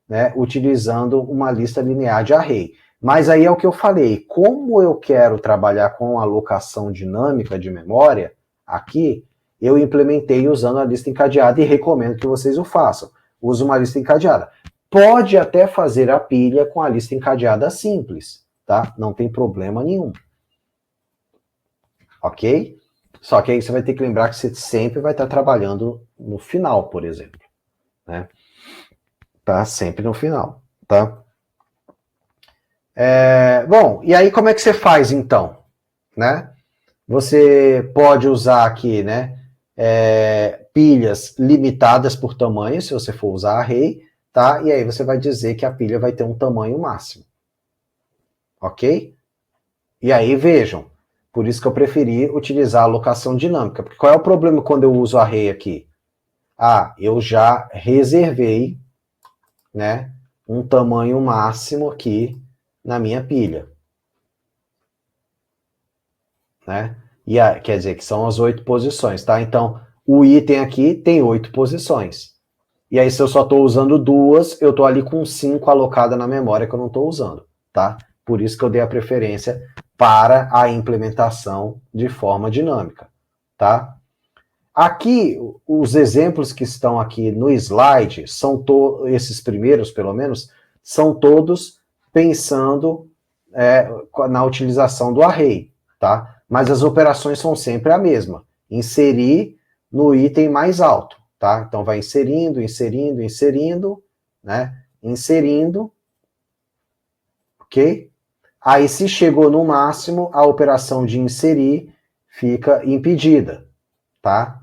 né? Utilizando uma lista linear de array. Mas aí é o que eu falei, como eu quero trabalhar com alocação dinâmica de memória, aqui, eu implementei usando a lista encadeada e recomendo que vocês o façam. Use uma lista encadeada. Pode até fazer a pilha com a lista encadeada simples, tá? Não tem problema nenhum. Ok? Só que aí você vai ter que lembrar que você sempre vai estar trabalhando no final, por exemplo, né? Tá sempre no final, tá? Bom, e aí como é que você faz então, né? Você pode usar aqui, né, pilhas limitadas por tamanho, se você for usar array, tá? E aí você vai dizer que a pilha vai ter um tamanho máximo. Ok? E aí, vejam, por isso que eu preferi utilizar a alocação dinâmica. Porque qual é o problema quando eu uso array aqui? Ah, eu já reservei, né, um tamanho máximo aqui na minha pilha. Né? Quer dizer, que são as 8 posições, tá? Então, o item aqui tem 8 posições. E aí, se eu só estou usando 2, eu estou ali com 5 alocada na memória que eu não estou usando, tá? Por isso que eu dei a preferência para a implementação de forma dinâmica, tá? Aqui, os exemplos que estão aqui no slide, são esses primeiros, pelo menos, são todos pensando na utilização do array, tá? Mas as operações são sempre a mesma. Inserir no item mais alto, tá? Então vai inserindo, inserindo, inserindo, né? Inserindo, ok? Aí se chegou no máximo, a operação de inserir fica impedida, tá?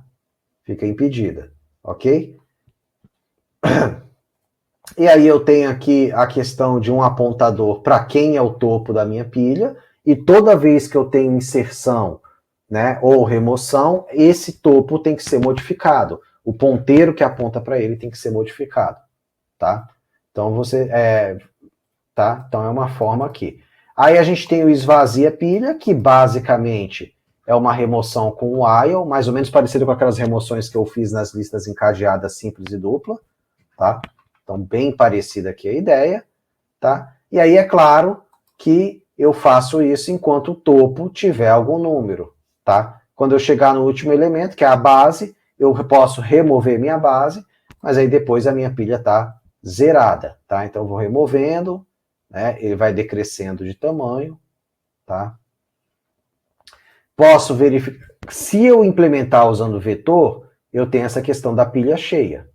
Fica impedida, ok? E aí eu tenho aqui a questão de um apontador para quem é o topo da minha pilha, e toda vez que eu tenho inserção, né, ou remoção, esse topo tem que ser modificado. O ponteiro que aponta para ele tem que ser modificado, tá? Então tá? Então é uma forma aqui. Aí a gente tem o esvazia pilha, que basicamente é uma remoção com while, mais ou menos parecido com aquelas remoções que eu fiz nas listas encadeadas simples e dupla, tá? Então, bem parecida aqui a ideia, tá? E aí é claro que eu faço isso enquanto o topo tiver algum número, tá? Quando eu chegar no último elemento, que é a base, eu posso remover minha base, mas aí depois a minha pilha está zerada, tá? Então eu vou removendo, né? Ele vai decrescendo de tamanho, tá? Posso verificar. Se eu implementar usando vetor, eu tenho essa questão da pilha cheia,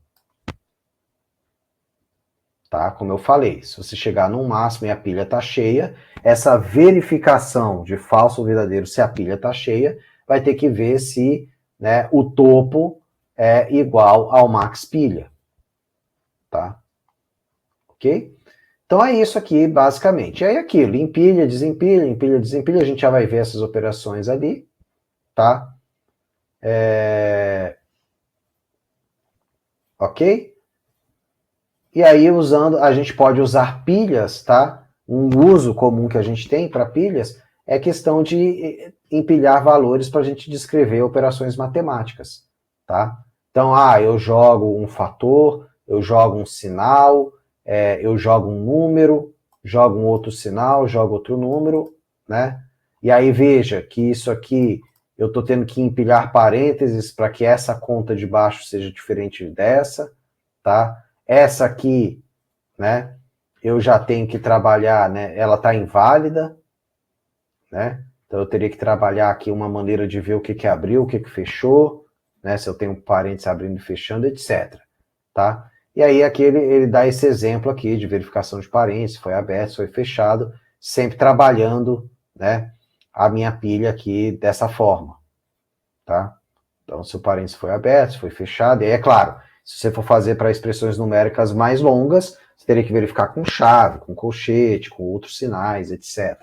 tá? Como eu falei, se você chegar no máximo e a pilha está cheia, essa verificação de falso ou verdadeiro se a pilha está cheia, vai ter que ver se, né, o topo é igual ao max pilha, tá? Ok? Então é isso aqui, basicamente. E aí aquilo, empilha, desempilha, a gente já vai ver essas operações ali, tá? Ok? E aí, a gente pode usar pilhas, tá? Um uso comum que a gente tem para pilhas é questão de empilhar valores para a gente descrever operações matemáticas, tá? Então, eu jogo um fator, eu jogo um sinal, eu jogo um número, jogo um outro sinal, jogo outro número, né? E aí veja que isso aqui eu estou tendo que empilhar parênteses para que essa conta de baixo seja diferente dessa, tá? Essa aqui, né, eu já tenho que trabalhar, né, ela está inválida, né, então eu teria que trabalhar aqui uma maneira de ver o que abriu, o que fechou, né, se eu tenho parênteses abrindo e fechando, etc, tá? E aí aqui ele dá esse exemplo aqui de verificação de parênteses, foi aberto, foi fechado, sempre trabalhando, né, a minha pilha aqui dessa forma, tá? Então, se o parênteses foi aberto, foi fechado, e aí é claro, se você for fazer para expressões numéricas mais longas, você teria que verificar com chave, com colchete, com outros sinais, etc.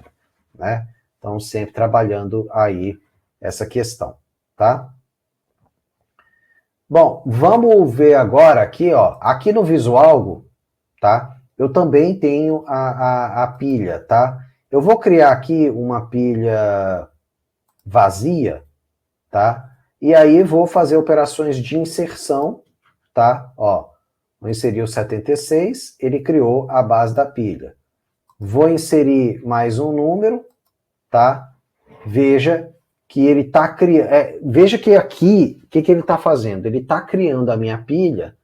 Né? Então, sempre trabalhando aí essa questão, tá? Bom, vamos ver agora aqui, ó, aqui no Visualgo, tá? Eu também tenho a pilha, tá? Eu vou criar aqui uma pilha vazia, tá? E aí vou fazer operações de inserção, tá? Ó, vou inserir o 76, ele criou a base da pilha. Vou inserir mais um número, tá? Veja que ele está criando. Veja que aqui, o que ele está fazendo? Ele está criando a minha pilha,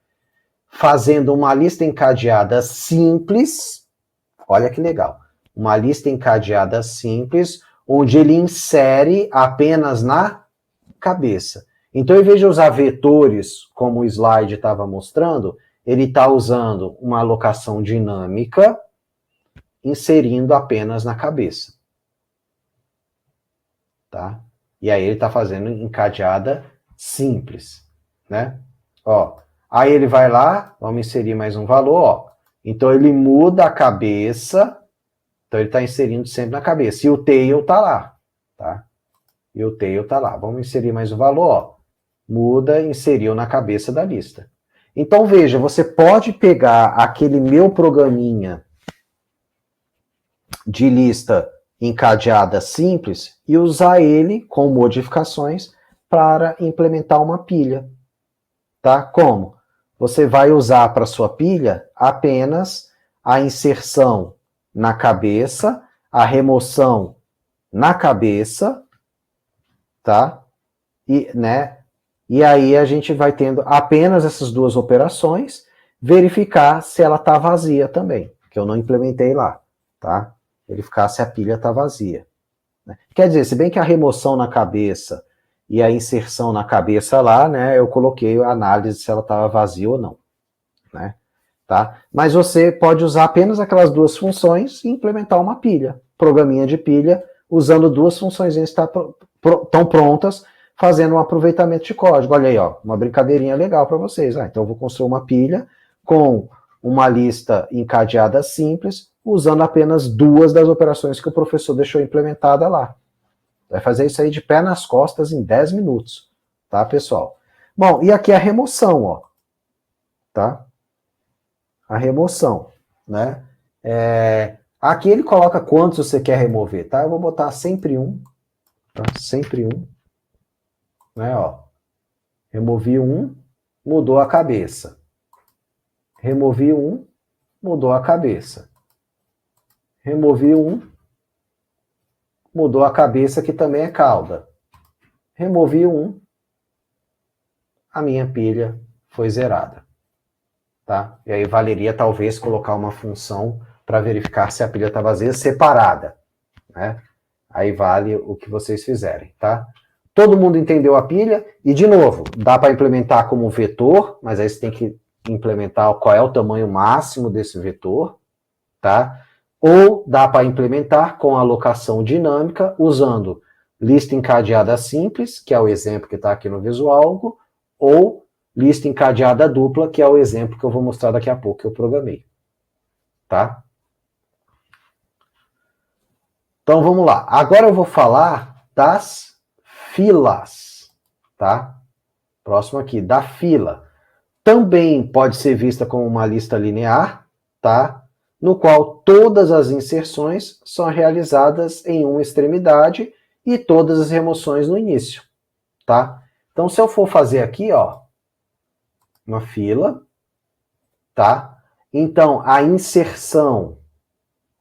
fazendo uma lista encadeada simples. Olha que legal. Uma lista encadeada simples, onde ele insere apenas na cabeça. Então, em vez de usar vetores, como o slide estava mostrando, ele está usando uma alocação dinâmica, inserindo apenas na cabeça. Tá? E aí ele está fazendo encadeada simples, né? Ó, aí ele vai lá, vamos inserir mais um valor, ó. Então ele muda a cabeça, então ele está inserindo sempre na cabeça. E o tail está lá, tá? E o tail está lá. Vamos inserir mais um valor, ó. Muda, inseriu na cabeça da lista. Então veja, você pode pegar aquele meu programinha de lista encadeada simples e usar ele com modificações para implementar uma pilha. Tá? Como? Você vai usar para sua pilha apenas a inserção na cabeça, a remoção na cabeça, tá? E, né? E aí a gente vai tendo apenas essas duas operações, verificar se ela está vazia também, que eu não implementei lá, tá? Verificar se a pilha está vazia. Né? Quer dizer, se bem que a remoção na cabeça e a inserção na cabeça lá, né, eu coloquei a análise se ela estava vazia ou não, né? Tá? Mas você pode usar apenas aquelas duas funções e implementar uma pilha, programinha de pilha, usando duas funções que estão prontas, fazendo um aproveitamento de código. Olha aí, ó, uma brincadeirinha legal para vocês. Então eu vou construir uma pilha com uma lista encadeada simples, usando apenas duas das operações que o professor deixou implementada lá. Vai fazer isso aí de pé nas costas em 10 minutos, tá, pessoal? Bom, e aqui a remoção, ó, tá? A remoção, né? Aqui ele coloca quantos você quer remover, tá? Eu vou botar sempre um, tá? Sempre um, né, ó. Removi um, mudou a cabeça. Removi um, mudou a cabeça. Removi um, mudou a cabeça, que também é cauda. Removi um, a minha pilha foi zerada. Tá? E aí valeria talvez colocar uma função para verificar se a pilha está vazia separada. Né? Aí vale o que vocês fizerem. Tá? Todo mundo entendeu a pilha? E de novo, dá para implementar como vetor, mas aí você tem que implementar qual é o tamanho máximo desse vetor. Tá? Ou dá para implementar com alocação dinâmica, usando lista encadeada simples, que é o exemplo que está aqui no visual, ou lista encadeada dupla, que é o exemplo que eu vou mostrar daqui a pouco que eu programei. Tá? Então vamos lá. Agora eu vou falar das filas. Tá? Próximo aqui, da fila. Também pode ser vista como uma lista linear, tá? No qual todas as inserções são realizadas em uma extremidade e todas as remoções no início, tá? Então, se eu for fazer aqui, ó, uma fila, tá? Então, a inserção,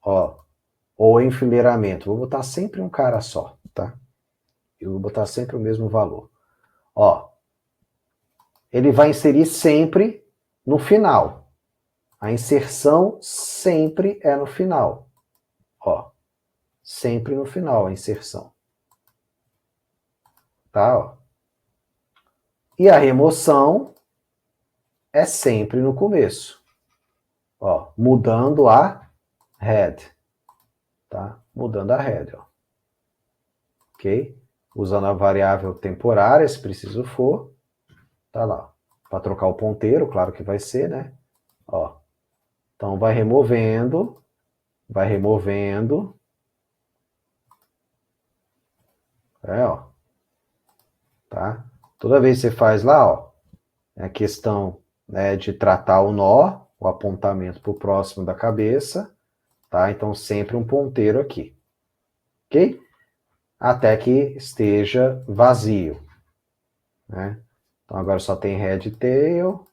ó, ou enfileiramento, vou botar sempre um cara só, tá? Eu vou botar sempre o mesmo valor. Ó, ele vai inserir sempre no final. A inserção sempre é no final. Ó, sempre no final a inserção. Tá? Ó. E a remoção é sempre no começo. Ó, mudando a head. Tá? Mudando a head. Ó. Ok? Usando a variável temporária, se preciso for. Tá lá. Para trocar o ponteiro, claro que vai ser, né? Ó. Então vai removendo. Vai removendo. Ó. Tá? Toda vez que você faz lá, ó, é a questão, né, de tratar o nó, o apontamento para o próximo da cabeça, tá? Então sempre um ponteiro aqui, ok? Até que esteja vazio, né? Então agora só tem head e tail,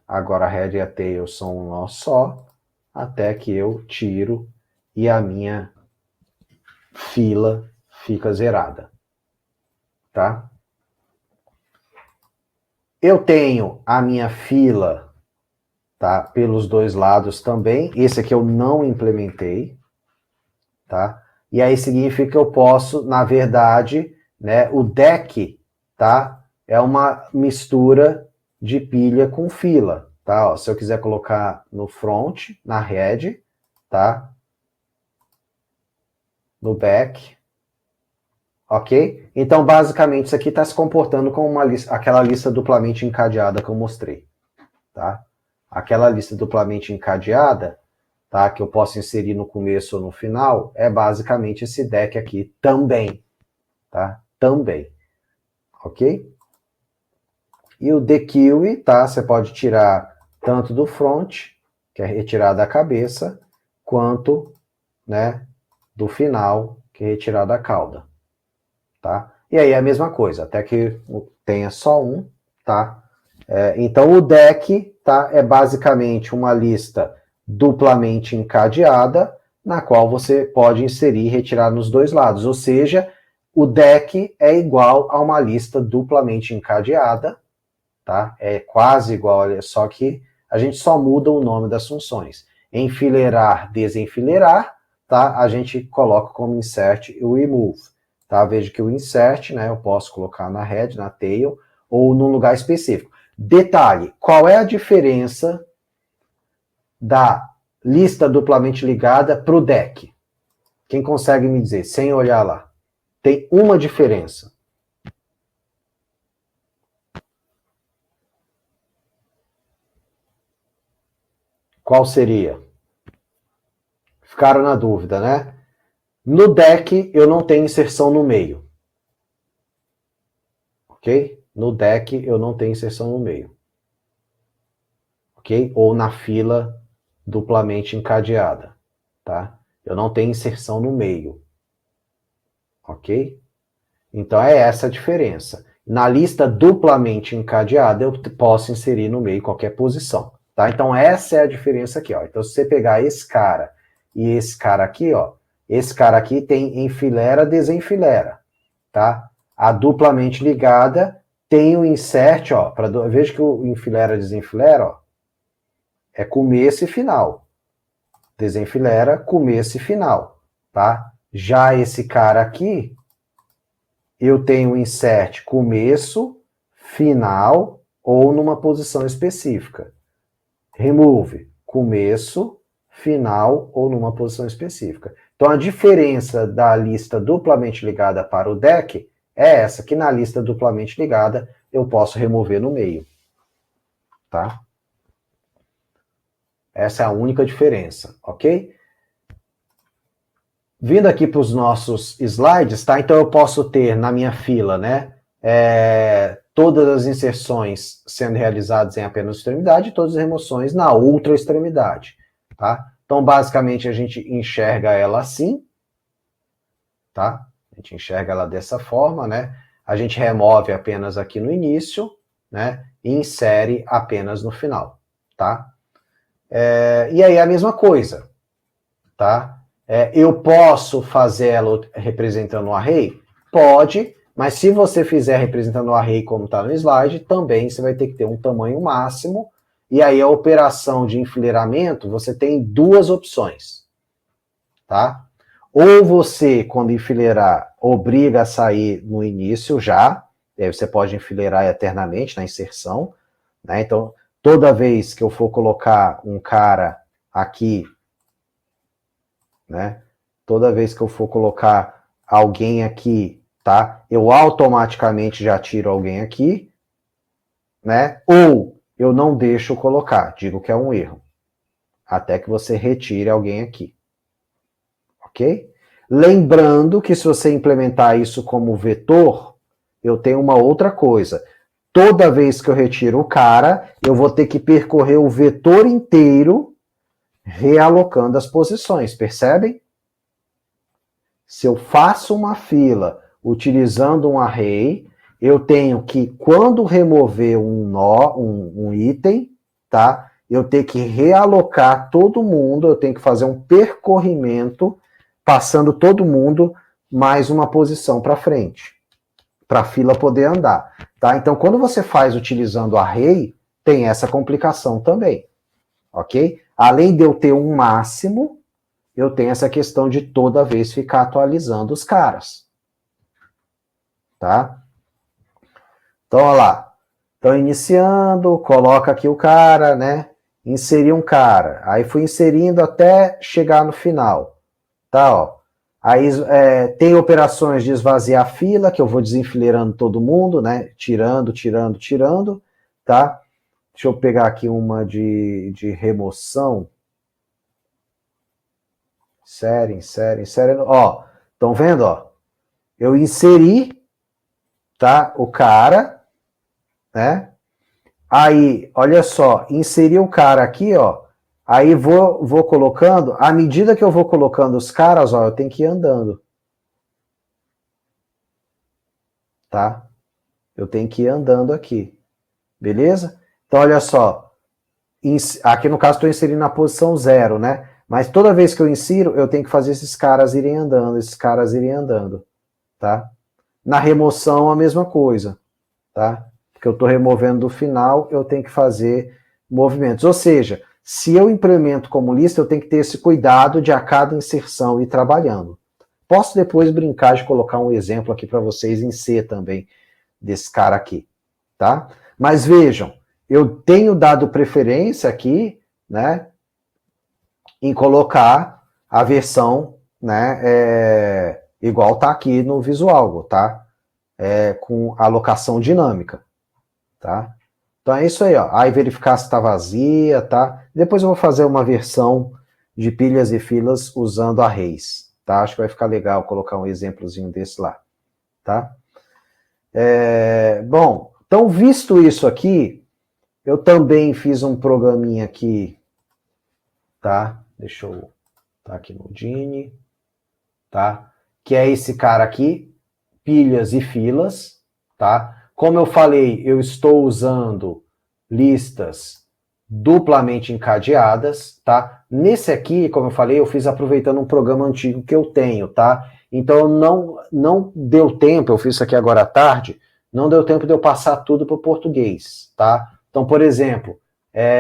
agora a head e a tail são um nó só, até que eu tiro e a minha fila fica zerada, tá? Eu tenho a minha fila, tá, pelos dois lados também. Esse aqui eu não implementei, tá? E aí significa que eu posso, na verdade, né, o deck, tá, é uma mistura de pilha com fila, tá? Ó, se eu quiser colocar no front, na head, tá? No back, Ok? Então, basicamente, isso aqui está se comportando como aquela lista duplamente encadeada que eu mostrei. Tá? Aquela lista duplamente encadeada, tá? Que eu posso inserir no começo ou no final, é basicamente esse deck aqui também. Tá? Também. Ok? E o dequeue, tá? Você pode tirar tanto do front, que é retirar da cabeça, quanto, né, do final, que é retirar da cauda. Tá? E aí é a mesma coisa, até que tenha só um, tá? Então o deck, tá, é basicamente uma lista duplamente encadeada, na qual você pode inserir e retirar nos dois lados. Ou seja, o deck é igual a uma lista duplamente encadeada, tá? É quase igual, só que a gente só muda o nome das funções. Enfileirar, desenfileirar, tá? A gente coloca como insert e o remove. Tá? Veja que o insert, né, eu posso colocar na head, na tail, ou num lugar específico. Detalhe, qual é a diferença da lista duplamente ligada para o deck? Quem consegue me dizer, sem olhar lá? Tem uma diferença. Qual seria? Ficaram na dúvida, né? No deck, eu não tenho inserção no meio. Ok? No deck, eu não tenho inserção no meio. Ok? Ou na fila duplamente encadeada. Tá? Eu não tenho inserção no meio. Ok? Então é essa a diferença. Na lista duplamente encadeada, eu posso inserir no meio qualquer posição. Tá? Então essa é a diferença aqui. Ó. Então se você pegar esse cara e esse cara aqui, ó, esse cara aqui tem enfileira, desenfileira. Tá? A duplamente ligada tem o insert, ó, veja que o enfileira, desenfileira, ó, é começo e final. Desenfileira, começo e final. Tá? Já esse cara aqui, eu tenho insert começo, final ou numa posição específica. Remove, começo, final ou numa posição específica. Então a diferença da lista duplamente ligada para o deck é essa, que na lista duplamente ligada eu posso remover no meio. Tá? Essa é a única diferença, ok? Vindo aqui para os nossos slides, tá? Então eu posso ter na minha fila, né, todas as inserções sendo realizadas em apenas extremidade e todas as remoções na outra extremidade, tá? Então basicamente a gente enxerga ela assim, tá? A gente enxerga ela dessa forma, né? A gente remove apenas aqui no início, né? E insere apenas no final, tá? E aí a mesma coisa, tá? Eu posso fazer ela representando o array? Pode, mas se você fizer representando o array como está no slide, também você vai ter que ter um tamanho máximo, e aí a operação de enfileiramento, você tem duas opções, tá? Ou você, quando enfileirar, obriga a sair no início já, aí você pode enfileirar eternamente na inserção, né? Então, toda vez que eu for colocar um cara aqui, né? Toda vez que eu for colocar alguém aqui, tá? Eu automaticamente já tiro alguém aqui, né? Ou eu não deixo colocar, digo que é um erro, até que você retire alguém aqui, ok? Lembrando que se você implementar isso como vetor, eu tenho uma outra coisa. Toda vez que eu retiro o cara, eu vou ter que percorrer o vetor inteiro realocando as posições, percebem? Se eu faço uma fila utilizando um array, eu tenho que, quando remover um item, tá? Eu tenho que realocar todo mundo, eu tenho que fazer um percorrimento, passando todo mundo mais uma posição para frente, para a fila poder andar, tá? Então, quando você faz utilizando array, tem essa complicação também, ok? Além de eu ter um máximo, eu tenho essa questão de toda vez ficar atualizando os caras. Tá? Então, olha lá. Então, iniciando, coloca aqui o cara, né? Inserir um cara. Aí fui inserindo até chegar no final. Tá, ó. Aí tem operações de esvaziar a fila, que eu vou desenfileirando todo mundo, né? Tirando, tá? Deixa eu pegar aqui uma de remoção. Insere. Ó, estão vendo, ó? Eu inseri, tá? O cara, né? Aí, olha só, inseri o cara aqui, ó. Aí vou colocando, à medida que eu vou colocando os caras, ó, eu tenho que ir andando. Tá? Eu tenho que ir andando aqui. Beleza? Então, olha só. Aqui no caso estou inserindo na posição 0, né? Mas toda vez que eu insiro, eu tenho que fazer esses caras irem andando, tá? Na remoção, a mesma coisa, tá? Porque eu estou removendo do final, eu tenho que fazer movimentos. Ou seja, se eu implemento como lista, eu tenho que ter esse cuidado de a cada inserção ir trabalhando. Posso depois brincar de colocar um exemplo aqui para vocês em C também, desse cara aqui, tá? Mas vejam, eu tenho dado preferência aqui, né, em colocar a versão, né, igual tá aqui no visual, tá? Com alocação dinâmica, tá? Então é isso aí, ó. Aí verificar se está vazia, tá? Depois eu vou fazer uma versão de pilhas e filas usando arrays, tá? Acho que vai ficar legal colocar um exemplozinho desse lá, tá? Bom, então visto isso aqui, eu também fiz um programinha aqui, tá? Deixa eu tá aqui no Gini, tá? Que é esse cara aqui, pilhas e filas, tá? Como eu falei, eu estou usando listas duplamente encadeadas, tá? Nesse aqui, como eu falei, eu fiz aproveitando um programa antigo que eu tenho, tá? Então não deu tempo, eu fiz isso aqui agora à tarde, não deu tempo de eu passar tudo para o português, tá? Então, por exemplo,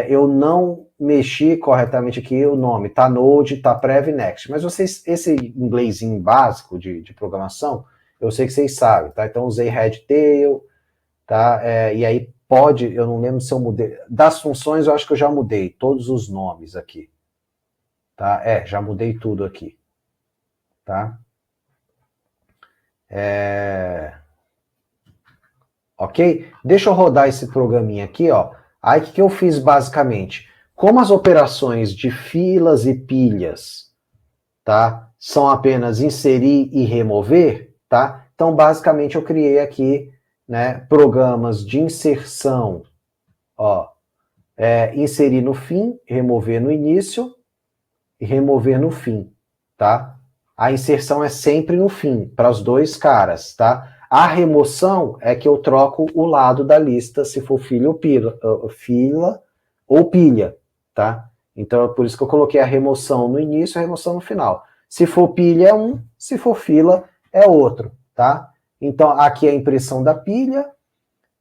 eu não mexi corretamente aqui o nome, tá Node, tá Prev Next, mas vocês, esse inglesinho básico de programação, eu sei que vocês sabem, tá? Então usei Redtail, tá? E aí pode, eu não lembro se eu mudei, das funções eu acho que eu já mudei todos os nomes aqui, tá? Já mudei tudo aqui, tá? Ok? Deixa eu rodar esse programinha aqui, ó. Aí o que eu fiz basicamente? Como as operações de filas e pilhas, tá? São apenas inserir e remover, tá? Então, basicamente, eu criei aqui, né, programas de inserção, ó, inserir no fim, remover no início e remover no fim, tá? A inserção é sempre no fim, para os dois caras, tá? A remoção é que eu troco o lado da lista, se for fila ou pilha, tá? Então é por isso que eu coloquei a remoção no início e a remoção no final. Se for pilha é um, se for fila é outro, tá? Então aqui é a impressão da pilha,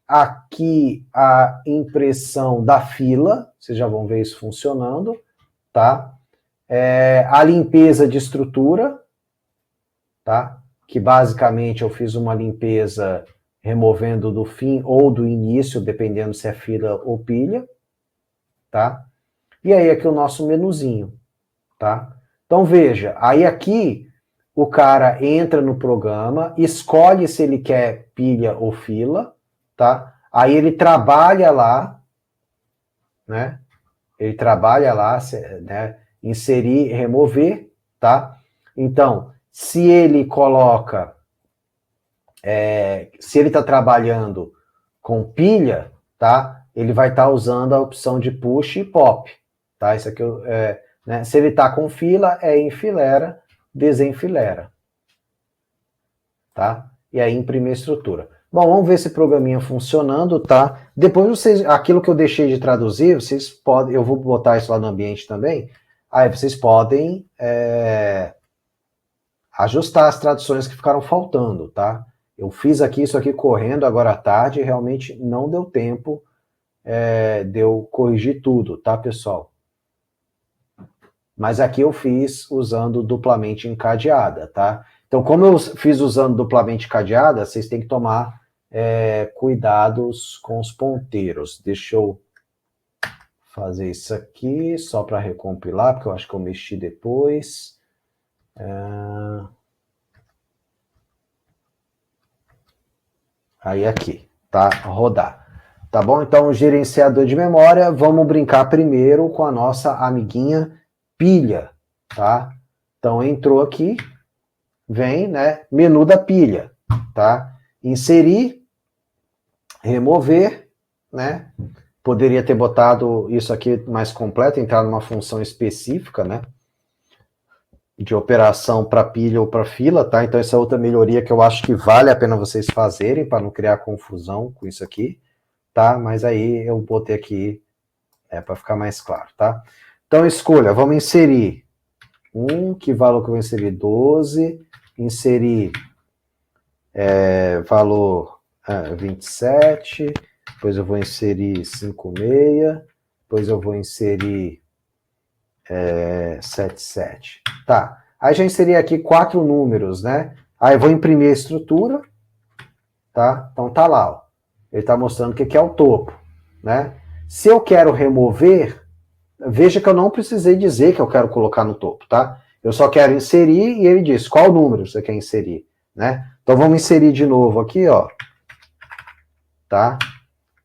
aqui a impressão da fila, vocês já vão ver isso funcionando, tá? A limpeza de estrutura, tá? Que basicamente eu fiz uma limpeza removendo do fim ou do início, dependendo se é fila ou pilha, tá? E aí aqui o nosso menuzinho, tá? Então veja, aí aqui o cara entra no programa, escolhe se ele quer pilha ou fila, tá? Aí ele trabalha lá, né? Ele trabalha lá, né? Inserir, remover, tá? Então, se ele coloca, se ele está trabalhando com pilha, tá? Ele vai estar usando a opção de push e pop, tá? Isso aqui, né? Se ele está com fila, enfileira, desenfileira, tá? E aí imprimir a estrutura. Bom, vamos ver esse programinha funcionando, tá? Depois vocês, aquilo que eu deixei de traduzir, vocês podem, eu vou botar isso lá no ambiente também, aí vocês podem ajustar as traduções que ficaram faltando, tá? Eu fiz aqui isso aqui correndo agora à tarde e realmente não deu tempo de eu corrigir tudo, tá, pessoal? Mas aqui eu fiz usando duplamente encadeada, tá? Então, como eu fiz usando duplamente encadeada, vocês têm que tomar cuidados com os ponteiros. Deixa eu fazer isso aqui só para recompilar, porque eu acho que eu mexi depois. Aí aqui, tá? Rodar. Tá bom? Então, o gerenciador de memória, vamos brincar primeiro com a nossa amiguinha pilha, tá? Então, entrou aqui, vem, né? Menu da pilha, tá? Inserir, remover, né? Poderia ter botado isso aqui mais completo, entrar numa função específica, né? De operação para pilha ou para fila, tá? Então, essa é outra melhoria que eu acho que vale a pena vocês fazerem para não criar confusão com isso aqui, tá? Mas aí eu botei aqui para ficar mais claro, tá? Então, escolha, vamos inserir que valor que eu vou inserir? 12, inserir valor 27, depois eu vou inserir 56, depois eu vou inserir 77. Tá, aí já inseri aqui 4 números, né? Aí eu vou imprimir a estrutura, tá? Então tá lá, ó. Ele tá mostrando o que é o topo, né? Se eu quero remover, veja que eu não precisei dizer que eu quero colocar no topo, tá? Eu só quero inserir e ele diz qual número você quer inserir, né? Então vamos inserir de novo aqui, ó. Tá?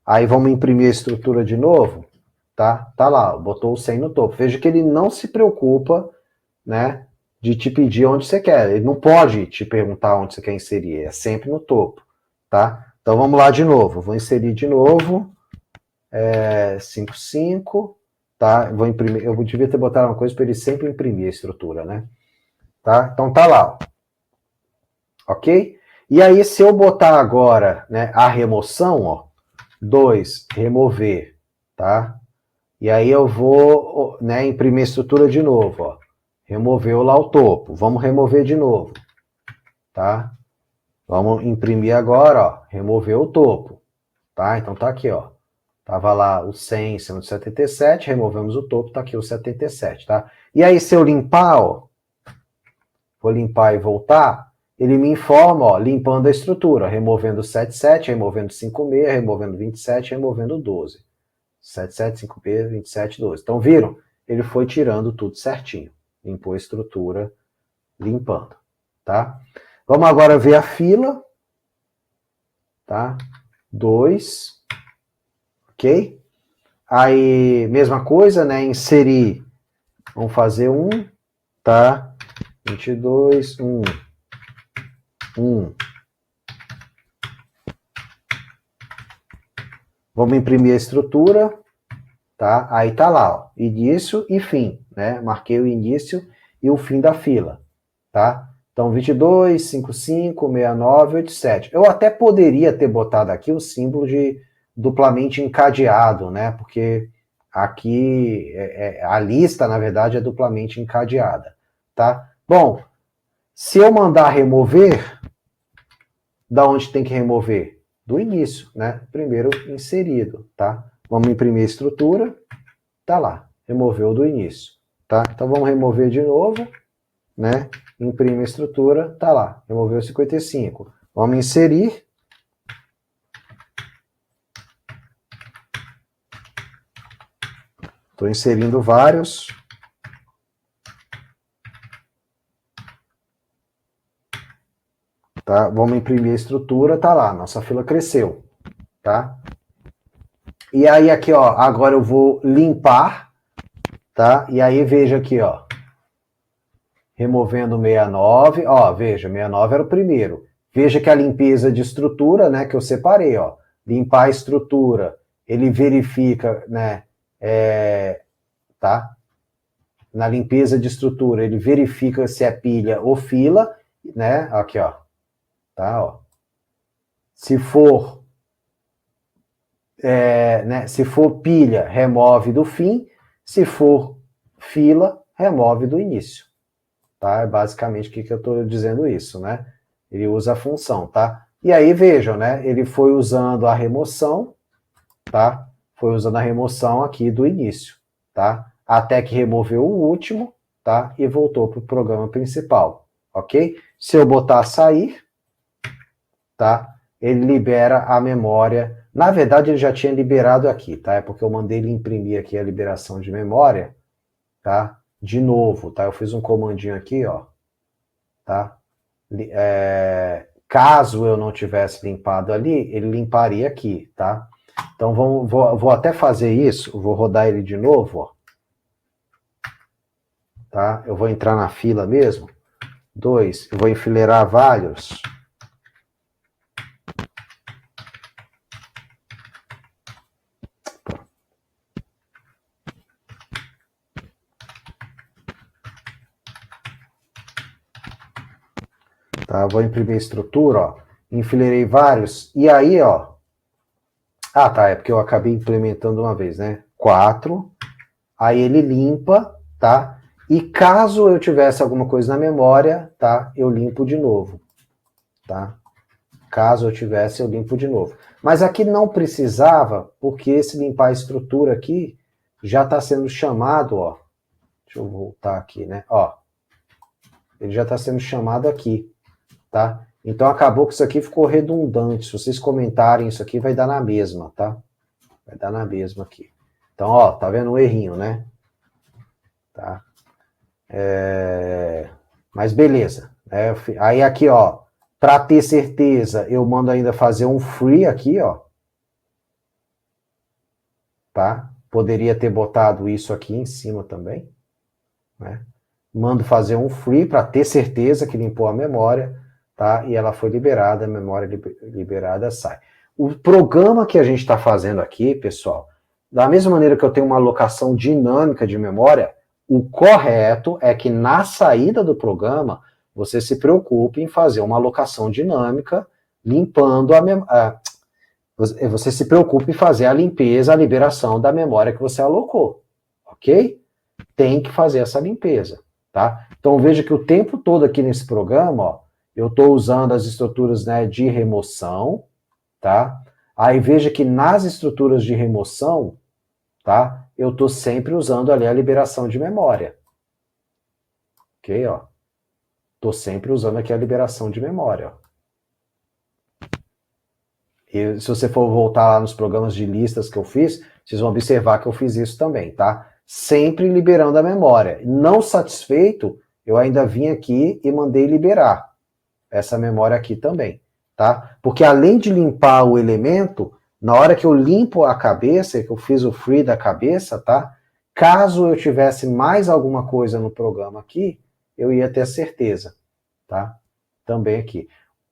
Aí vamos imprimir a estrutura de novo, tá? Tá lá, botou o 100 no topo. Veja que ele não se preocupa, né, de te pedir onde você quer. Ele não pode te perguntar onde você quer inserir, é sempre no topo, tá? Então vamos lá de novo. Vou inserir de novo 55, tá? Vou imprimir. Eu devia ter botado uma coisa para ele sempre imprimir a estrutura, né? Tá? Então tá lá, ok? E aí se eu botar agora, né, a remoção, ó, 2, remover, tá? E aí eu vou, né, imprimir a estrutura de novo, ó. Removeu lá o topo. Vamos remover de novo, tá? Vamos imprimir agora, ó. Remover o topo, tá? Então tá aqui, ó. Tava lá o 100 em cima do 77, removemos o topo, tá aqui o 77, tá? E aí se eu limpar, ó, vou limpar e voltar, ele me informa, ó, limpando a estrutura, removendo 77, removendo 56, removendo 27, removendo 12. 77, 5B, 27, 12. Então, viram? Ele foi tirando tudo certinho. Limpou a estrutura, limpando. Tá? Vamos agora ver a fila. Tá? 2. Ok? Aí, mesma coisa, né? Inserir. Vamos fazer 1. Tá? 22, 1. 1. Vamos imprimir a estrutura. Tá? Aí tá lá, ó, início e fim, né? Marquei o início e o fim da fila, tá? Então 22, 55, 69, 87. Eu até poderia ter botado aqui o símbolo de duplamente encadeado, né? Porque aqui a lista, na verdade, é duplamente encadeada, tá? Bom, se eu mandar remover, da onde tem que remover? Do início, né? Primeiro inserido, tá? Vamos imprimir a estrutura. Tá lá, removeu do início, tá? Então vamos remover de novo, né? Imprime a estrutura, tá lá, removeu 55. Vamos inserir. Estou inserindo vários. Tá? Vamos imprimir a estrutura, tá lá, nossa fila cresceu, tá? E aí aqui, ó, agora eu vou limpar, tá? E aí veja aqui, ó, removendo 69, ó, veja, 69 era o primeiro. Veja que a limpeza de estrutura, né, que eu separei, ó, limpar a estrutura, ele verifica, né, tá? Na limpeza de estrutura, ele verifica se é pilha ou fila, né? Aqui, ó, tá, ó. Se for, né, se for pilha, remove do fim. Se for fila, remove do início. Tá? É basicamente o que eu estou dizendo isso, né? Ele usa a função, tá? E aí vejam, né? Ele foi usando a remoção, tá? Foi usando a remoção aqui do início, tá? Até que removeu o último, tá? E voltou para o programa principal, ok? Se eu botar sair, tá? Ele libera a memória. Na verdade, ele já tinha liberado aqui, tá? É porque eu mandei ele imprimir aqui a liberação de memória, tá? De novo, tá? Eu fiz um comandinho aqui, ó, tá? Caso eu não tivesse limpado ali, ele limparia aqui, tá? Então vou até fazer isso, vou rodar ele de novo, ó. Tá? Eu vou entrar na fila mesmo. 2, eu vou enfileirar vários. Tá? Vou imprimir a estrutura, ó. Enfileirei vários. E aí, ó. Ah, tá. É porque eu acabei implementando uma vez, né? 4. Aí ele limpa, tá? E caso eu tivesse alguma coisa na memória, tá? Eu limpo de novo, tá? Caso eu tivesse, eu limpo de novo. Mas aqui não precisava, porque esse limpar a estrutura aqui já está sendo chamado, ó. Deixa eu voltar aqui, né? Ó. Ele já está sendo chamado aqui, tá? Então acabou que isso aqui ficou redundante. Se vocês comentarem isso aqui, vai dar na mesma, tá? Vai dar na mesma aqui. Então, ó, tá vendo o errinho, né? Tá? Mas beleza. Aí aqui, ó, para ter certeza, eu mando ainda fazer um free aqui, ó. Tá? Poderia ter botado isso aqui em cima também, né? Mando fazer um free para ter certeza que limpou a memória, tá? E ela foi liberada, a memória liberada sai. O programa que a gente está fazendo aqui, pessoal, da mesma maneira que eu tenho uma alocação dinâmica de memória, o correto é que na saída do programa você se preocupe em fazer uma alocação dinâmica, limpando a memória. Você se preocupe em fazer a limpeza, a liberação da memória que você alocou, ok? Tem que fazer essa limpeza, tá? Então veja que o tempo todo aqui nesse programa, ó, eu estou usando as estruturas, né, de remoção, tá? Aí veja que nas estruturas de remoção, tá? Eu estou sempre usando ali a liberação de memória. Ok, ó. Estou sempre usando aqui a liberação de memória, ó. E se você for voltar lá nos programas de listas que eu fiz, vocês vão observar que eu fiz isso também, tá? Sempre liberando a memória. Não satisfeito, eu ainda vim aqui e mandei liberar essa memória aqui também, tá? Porque além de limpar o elemento, na hora que eu limpo a cabeça, que eu fiz o free da cabeça, tá? Caso eu tivesse mais alguma coisa no programa aqui, eu ia ter certeza, tá? Também aqui.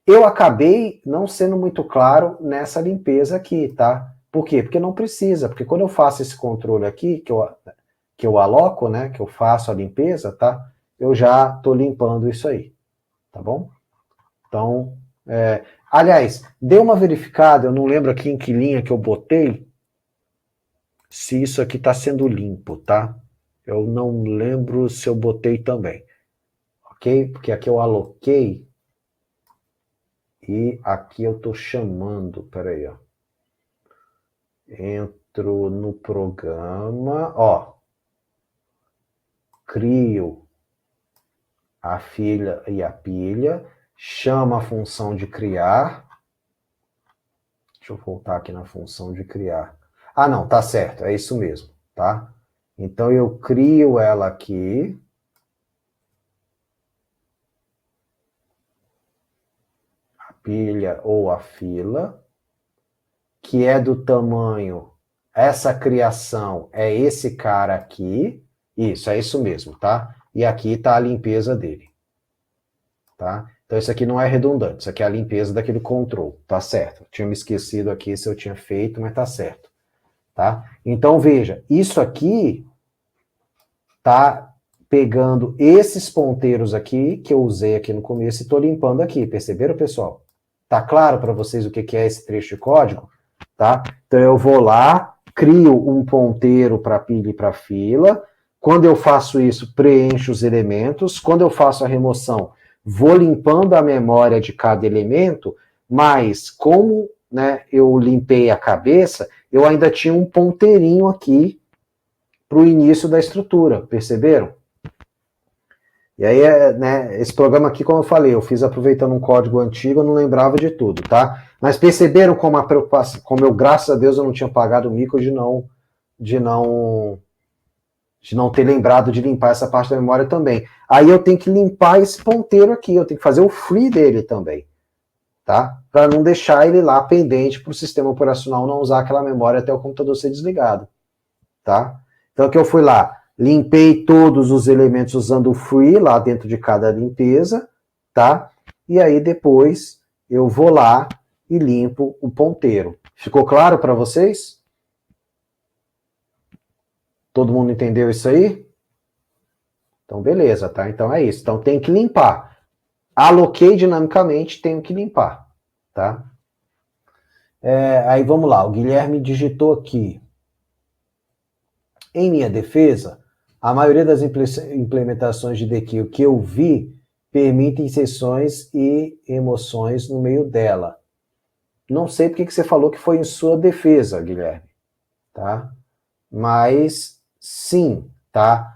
Eu acabei não sendo muito claro nessa limpeza aqui, tá? Por quê? Porque não precisa, porque quando eu faço esse controle aqui, que eu aloco, né, que eu faço a limpeza, tá? Eu já tô limpando isso aí, tá bom? Então, aliás, dê uma verificada, eu não lembro aqui em que linha que eu botei, se isso aqui está sendo limpo, tá? Eu não lembro se eu botei também, ok? Porque aqui eu aloquei e aqui eu estou chamando, peraí, ó. Entro no programa, ó, crio a filha e a pilha, chama a função de criar. Deixa eu voltar aqui na função de criar. Ah, não, tá certo, é isso mesmo, tá? Então eu crio ela aqui. A pilha ou a fila, que é do tamanho, essa criação é esse cara aqui. Isso, é isso mesmo, tá? E aqui tá a limpeza dele, tá? Então isso aqui não é redundante, isso aqui é a limpeza daquele control, tá certo? Eu tinha me esquecido aqui se eu tinha feito, mas tá certo, tá? Então veja, isso aqui tá pegando esses ponteiros aqui que eu usei aqui no começo e tô limpando aqui, perceberam, pessoal? Tá claro para vocês o que é esse trecho de código? Tá? Então eu vou lá, crio um ponteiro para pilha e para fila. Quando eu faço isso, preencho os elementos. Quando eu faço a remoção, vou limpando a memória de cada elemento, mas como, né, eu limpei a cabeça, eu ainda tinha um ponteirinho aqui para o início da estrutura, perceberam? E aí, né, esse programa aqui, como eu falei, eu fiz aproveitando um código antigo, eu não lembrava de tudo, tá? Mas perceberam como a preocupação, como eu, graças a Deus, eu não tinha pagado o mico de não, de não ter lembrado de limpar essa parte da memória também. Aí eu tenho que limpar esse ponteiro aqui, eu tenho que fazer o free dele também, tá? Para não deixar ele lá pendente para o sistema operacional não usar aquela memória até o computador ser desligado, tá? Então, que eu fui lá, limpei todos os elementos usando o free lá dentro de cada limpeza, tá? E aí depois eu vou lá e limpo o ponteiro. Ficou claro para vocês? Todo mundo entendeu isso aí? Então, beleza, tá? Então é isso. Então tem que limpar. Aloquei dinamicamente, tenho que limpar, tá? Aí vamos lá, o Guilherme digitou aqui. Em minha defesa, a maioria das implementações de DQ que eu vi permitem sessões e emoções no meio dela. Não sei porque que você falou que foi em sua defesa, Guilherme, tá? Mas sim, tá?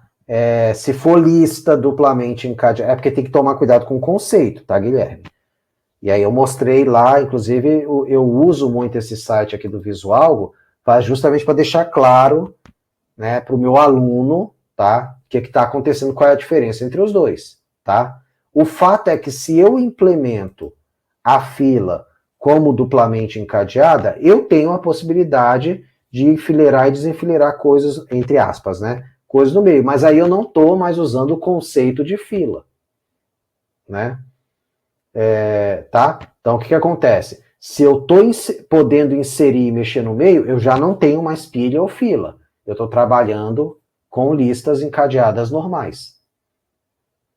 Se for lista duplamente encadeada, é porque tem que tomar cuidado com o conceito, tá, Guilherme? E aí eu mostrei lá, inclusive eu uso muito esse site aqui do Visualgo, justamente para deixar claro, né, para o meu aluno, tá? O que está acontecendo, qual é a diferença entre os dois, tá? O fato é que se eu implemento a fila como duplamente encadeada, eu tenho a possibilidade de enfileirar e desenfileirar coisas, entre aspas, né? Coisas no meio. Mas aí eu não estou mais usando o conceito de fila, né? Tá? Então o que acontece? Se eu estou podendo inserir e mexer no meio, eu já não tenho mais pilha ou fila. Eu estou trabalhando com listas encadeadas normais.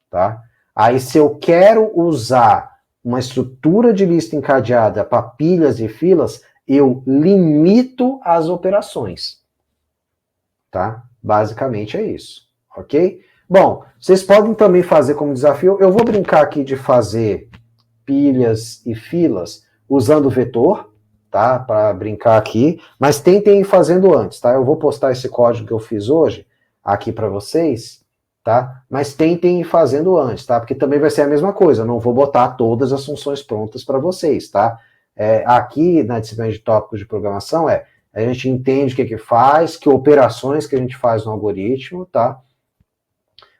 Tá? Aí se eu quero usar uma estrutura de lista encadeada para pilhas e filas, eu limito as operações. Tá? Basicamente é isso. Ok? Bom, vocês podem também fazer como desafio, eu vou brincar aqui de fazer pilhas e filas usando vetor, tá? Para brincar aqui, mas tentem ir fazendo antes, tá? Eu vou postar esse código que eu fiz hoje aqui para vocês, tá? Mas tentem ir fazendo antes, tá? Porque também vai ser a mesma coisa, eu não vou botar todas as funções prontas para vocês, tá? Aqui na disciplina de tópicos de programação a gente entende o que faz, que operações que a gente faz no algoritmo, tá?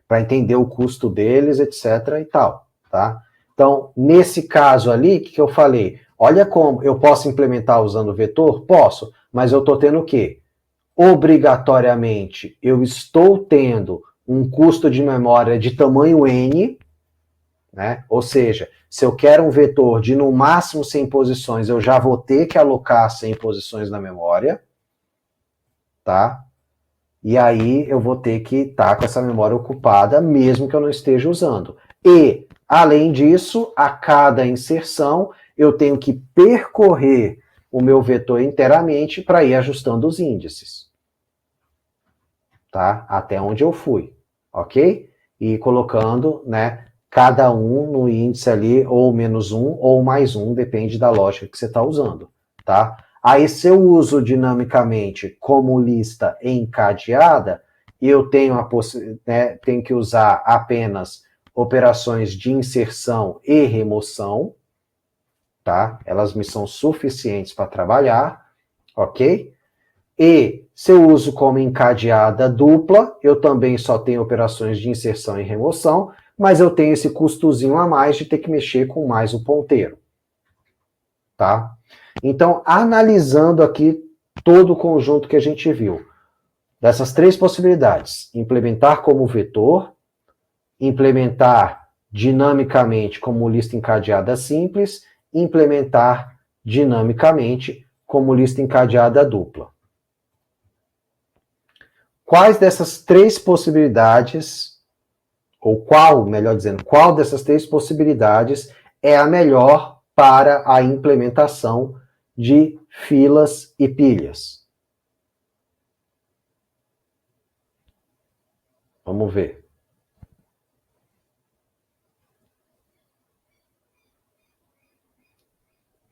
Para entender o custo deles, etc. e tal, tá? Então, nesse caso ali, o que eu falei? Olha como eu posso implementar usando vetor? Posso, mas eu estou tendo o quê? Obrigatoriamente, eu estou tendo um custo de memória de tamanho n, né? Ou seja, se eu quero um vetor de no máximo 100 posições, eu já vou ter que alocar 100 posições na memória, tá? E aí eu vou ter que estar com essa memória ocupada, mesmo que eu não esteja usando. E, além disso, a cada inserção, eu tenho que percorrer o meu vetor inteiramente para ir ajustando os índices. Tá? Até onde eu fui, ok? E colocando, né, cada um no índice ali, ou menos um, ou mais um, depende da lógica que você está usando, tá? Aí, se eu uso dinamicamente como lista encadeada, eu tenho tenho que usar apenas operações de inserção e remoção, tá? Elas me são suficientes para trabalhar, ok? E se eu uso como encadeada dupla, eu também só tenho operações de inserção e remoção, mas eu tenho esse custozinho a mais de ter que mexer com mais o ponteiro, tá? Então, analisando aqui todo o conjunto que a gente viu, dessas três possibilidades, implementar como vetor, implementar dinamicamente como lista encadeada simples, implementar dinamicamente como lista encadeada dupla. Quais dessas três possibilidades, ou qual, melhor dizendo, qual dessas três possibilidades é a melhor para a implementação de filas e pilhas? Vamos ver.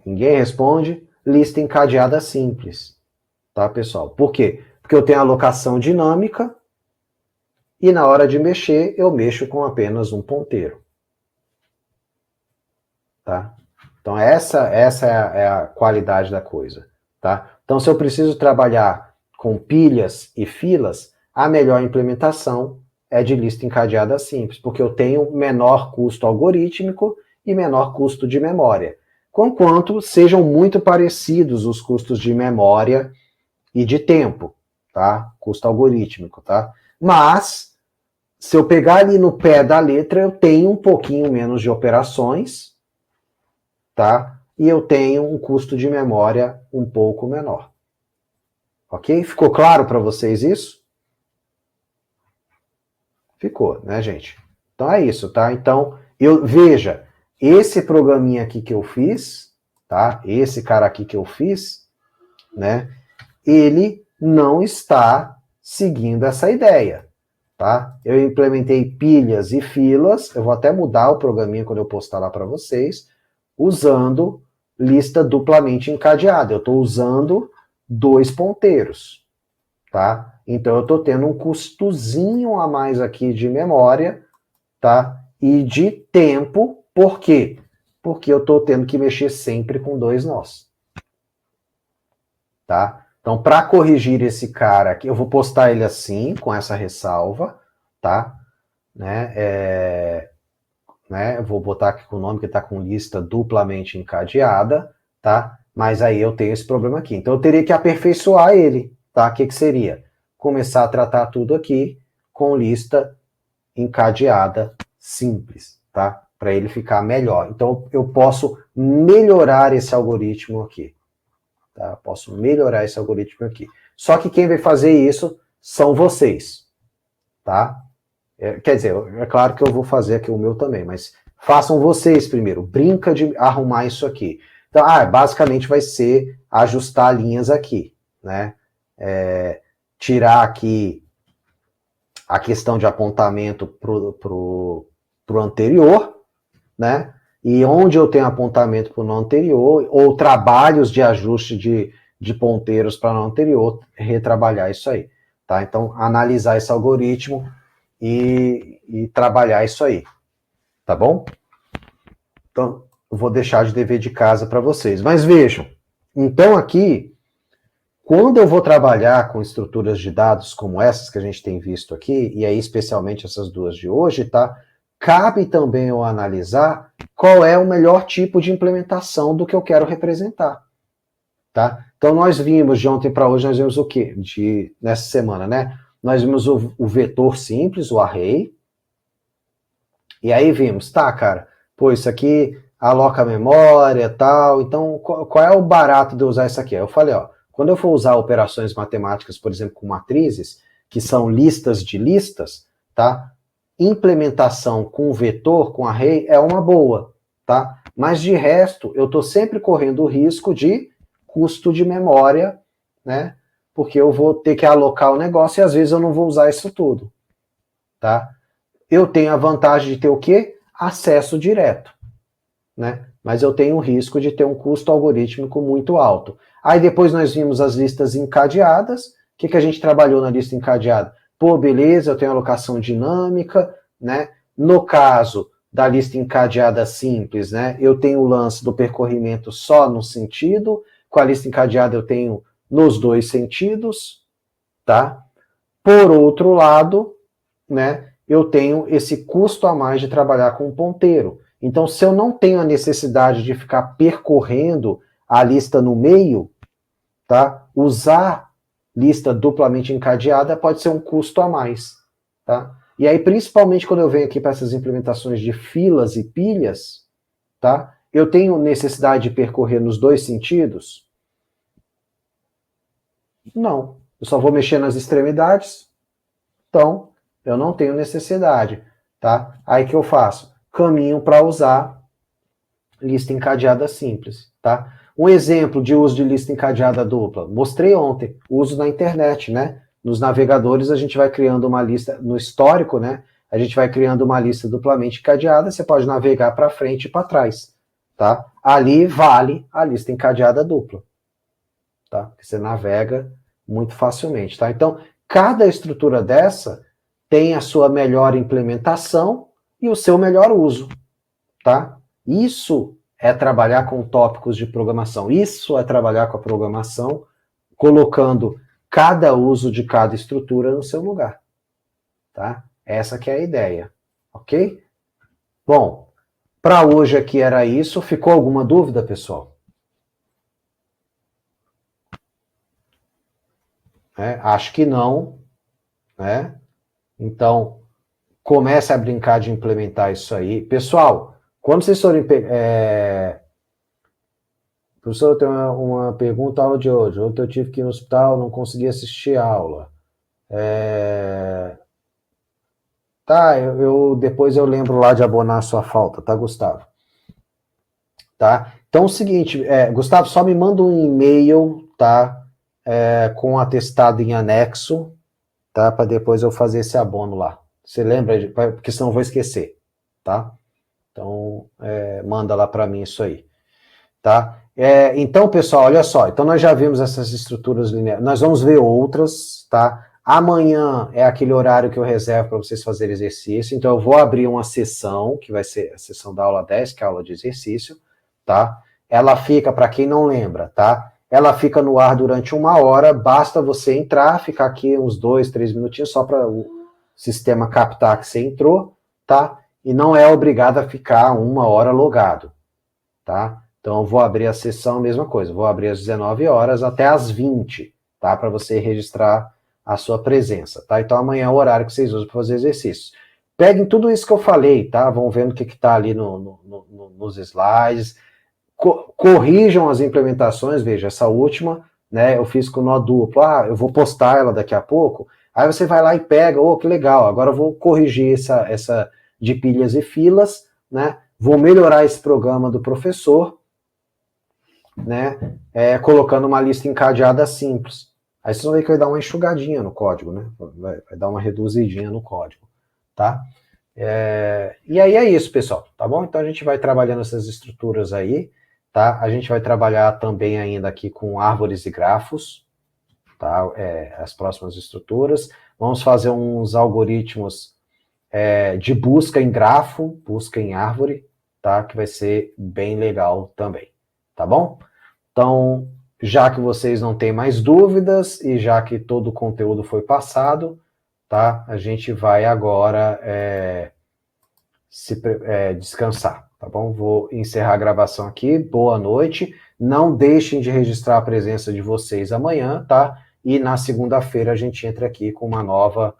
Ninguém responde? Lista encadeada simples. Tá, pessoal? Por quê? Porque eu tenho alocação dinâmica e na hora de mexer, eu mexo com apenas um ponteiro. Tá? Então, essa é a qualidade da coisa. Tá? Então, se eu preciso trabalhar com pilhas e filas, a melhor implementação é de lista encadeada simples, porque eu tenho menor custo algorítmico e menor custo de memória. conquanto sejam muito parecidos os custos de memória e de tempo, tá? Custo algorítmico, tá? Mas, se eu pegar ali no pé da letra, eu tenho um pouquinho menos de operações, tá? E eu tenho um custo de memória um pouco menor. Ok? Ficou claro para vocês isso? Ficou, né, gente? Então é isso, tá? Então, veja, esse programinha aqui que eu fiz, tá? Esse cara aqui que eu fiz, né? Ele não está seguindo essa ideia, tá? Eu implementei pilhas e filas, eu vou até mudar o programinha quando eu postar lá para vocês, usando lista duplamente encadeada. Eu estou usando 2 ponteiros, tá? Então eu estou tendo um custozinho a mais aqui de memória, tá? E de tempo, por quê? Porque eu estou tendo que mexer sempre com 2 nós, tá? Então, para corrigir esse cara aqui, eu vou postar ele assim, com essa ressalva, tá? Eu vou botar aqui com o nome que está com lista duplamente encadeada, tá? Mas aí eu tenho esse problema aqui. Então, eu teria que aperfeiçoar ele, tá? O que seria? Começar a tratar tudo aqui com lista encadeada simples, tá? Para ele ficar melhor. Então, eu posso melhorar esse algoritmo aqui. Tá? Posso melhorar esse algoritmo aqui. Só que quem vai fazer isso são vocês, tá? Quer dizer, é claro que eu vou fazer aqui o meu também, mas façam vocês primeiro. Brinca de arrumar isso aqui. Então, basicamente vai ser ajustar linhas aqui, né? Tirar aqui a questão de apontamento pro anterior, né? E onde eu tenho apontamento para o nó anterior, ou trabalhos de ajuste de ponteiros para o nó anterior, retrabalhar isso aí. Tá? Então, analisar esse algoritmo e trabalhar isso aí. Tá bom? Então, eu vou deixar de dever de casa para vocês. Mas vejam, então aqui, quando eu vou trabalhar com estruturas de dados como essas que a gente tem visto aqui, e aí especialmente essas duas de hoje, tá? Cabe também eu analisar qual é o melhor tipo de implementação do que eu quero representar, tá? Então, nós vimos de ontem para hoje, nós vimos o quê? Nessa semana, né? Nós vimos o vetor simples, o array, e aí vimos, tá, cara, pô, isso aqui aloca memória e tal, então qual é o barato de eu usar isso aqui? Eu falei, ó, quando eu for usar operações matemáticas, por exemplo, com matrizes, que são listas de listas, tá? Implementação com vetor, com array, é uma boa, tá? Mas de resto, eu estou sempre correndo o risco de custo de memória, né? Porque eu vou ter que alocar o negócio e às vezes eu não vou usar isso tudo, tá? Eu tenho a vantagem de ter o quê? Acesso direto, né? Mas eu tenho o risco de ter um custo algorítmico muito alto. Aí depois nós vimos as listas encadeadas. O que a gente trabalhou na lista encadeada? Pô, beleza, eu tenho alocação dinâmica, né? No caso da lista encadeada simples, né? Eu tenho o lance do percorrimento só no sentido. Com a lista encadeada eu tenho nos 2 sentidos, tá? Por outro lado, né? Eu tenho esse custo a mais de trabalhar com um ponteiro. Então, se eu não tenho a necessidade de ficar percorrendo a lista no meio, tá? Usar lista duplamente encadeada pode ser um custo a mais, tá? E aí, principalmente quando eu venho aqui para essas implementações de filas e pilhas, tá? Eu tenho necessidade de percorrer nos 2 sentidos? Não. Eu só vou mexer nas extremidades, então eu não tenho necessidade, tá? Aí que eu faço? Caminho para usar lista encadeada simples, tá? Um exemplo de uso de lista encadeada dupla, mostrei ontem, uso na internet, né? Nos navegadores a gente vai criando uma lista, no histórico, né? A gente vai criando uma lista duplamente encadeada, você pode navegar para frente e para trás, tá? Ali vale a lista encadeada dupla, tá? Você navega muito facilmente, tá? Então, cada estrutura dessa tem a sua melhor implementação e o seu melhor uso, tá? Isso é trabalhar com tópicos de programação. Isso é trabalhar com a programação, colocando cada uso de cada estrutura no seu lugar, tá? Essa que é a ideia, ok? Bom, Para hoje aqui era isso. Ficou alguma dúvida, pessoal? Acho que não, né? Então, comece a brincar de implementar isso aí. Pessoal, quando vocês forem... Professor, eu tenho uma pergunta aula de hoje. Ontem eu tive que ir no hospital, não consegui assistir a aula. Tá, depois eu lembro lá de abonar a sua falta, tá, Gustavo? Tá? Então é o seguinte, Gustavo, só me manda um e-mail, tá? Com atestado em anexo, tá? Para depois eu fazer esse abono lá. Você lembra? Porque senão eu vou esquecer, tá? Então, manda lá para mim isso aí, tá? Então, pessoal, olha só. Então, nós já vimos essas estruturas lineares. Nós vamos ver outras, tá? Amanhã é aquele horário que eu reservo para vocês fazerem exercício. Então, eu vou abrir uma sessão, que vai ser a sessão da aula 10, que é a aula de exercício, tá? Ela fica, para quem não lembra, tá? Ela fica no ar durante 1 hora. Basta você entrar, ficar aqui uns 2, 3 minutinhos, só para o sistema captar que você entrou, tá? E não é obrigado a ficar 1 hora logado, tá? Então, eu vou abrir a sessão, mesma coisa, vou abrir às 19 horas até às 20, tá? Para você registrar a sua presença, tá? Então, amanhã é o horário que vocês usam para fazer exercícios. Peguem tudo isso que eu falei, tá? Vão vendo o que está ali nos slides. Corrijam as implementações, veja, essa última, né? Eu fiz com nó duplo. Eu vou postar ela daqui a pouco. Aí você vai lá e pega, que legal, agora eu vou corrigir essa de pilhas e filas, né? Vou melhorar esse programa do professor, né, colocando uma lista encadeada simples. Aí vocês vão ver que vai dar uma enxugadinha no código, né? Vai dar uma reduzidinha no código, tá? E aí é isso, pessoal, tá bom? Então a gente vai trabalhando essas estruturas aí, tá? A gente vai trabalhar também ainda aqui com árvores e grafos, tá? As próximas estruturas. Vamos fazer uns algoritmos de busca em grafo, busca em árvore, tá? Que vai ser bem legal também, tá bom? Então, já que vocês não têm mais dúvidas e já que todo o conteúdo foi passado, tá? A gente vai agora descansar, tá bom? Vou encerrar a gravação aqui. Boa noite. Não deixem de registrar a presença de vocês amanhã, tá? E na segunda-feira a gente entra aqui com uma nova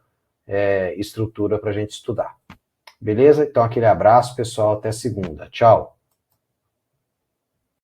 estrutura para a gente estudar. Beleza? Então, aquele abraço, pessoal. Até segunda. Tchau.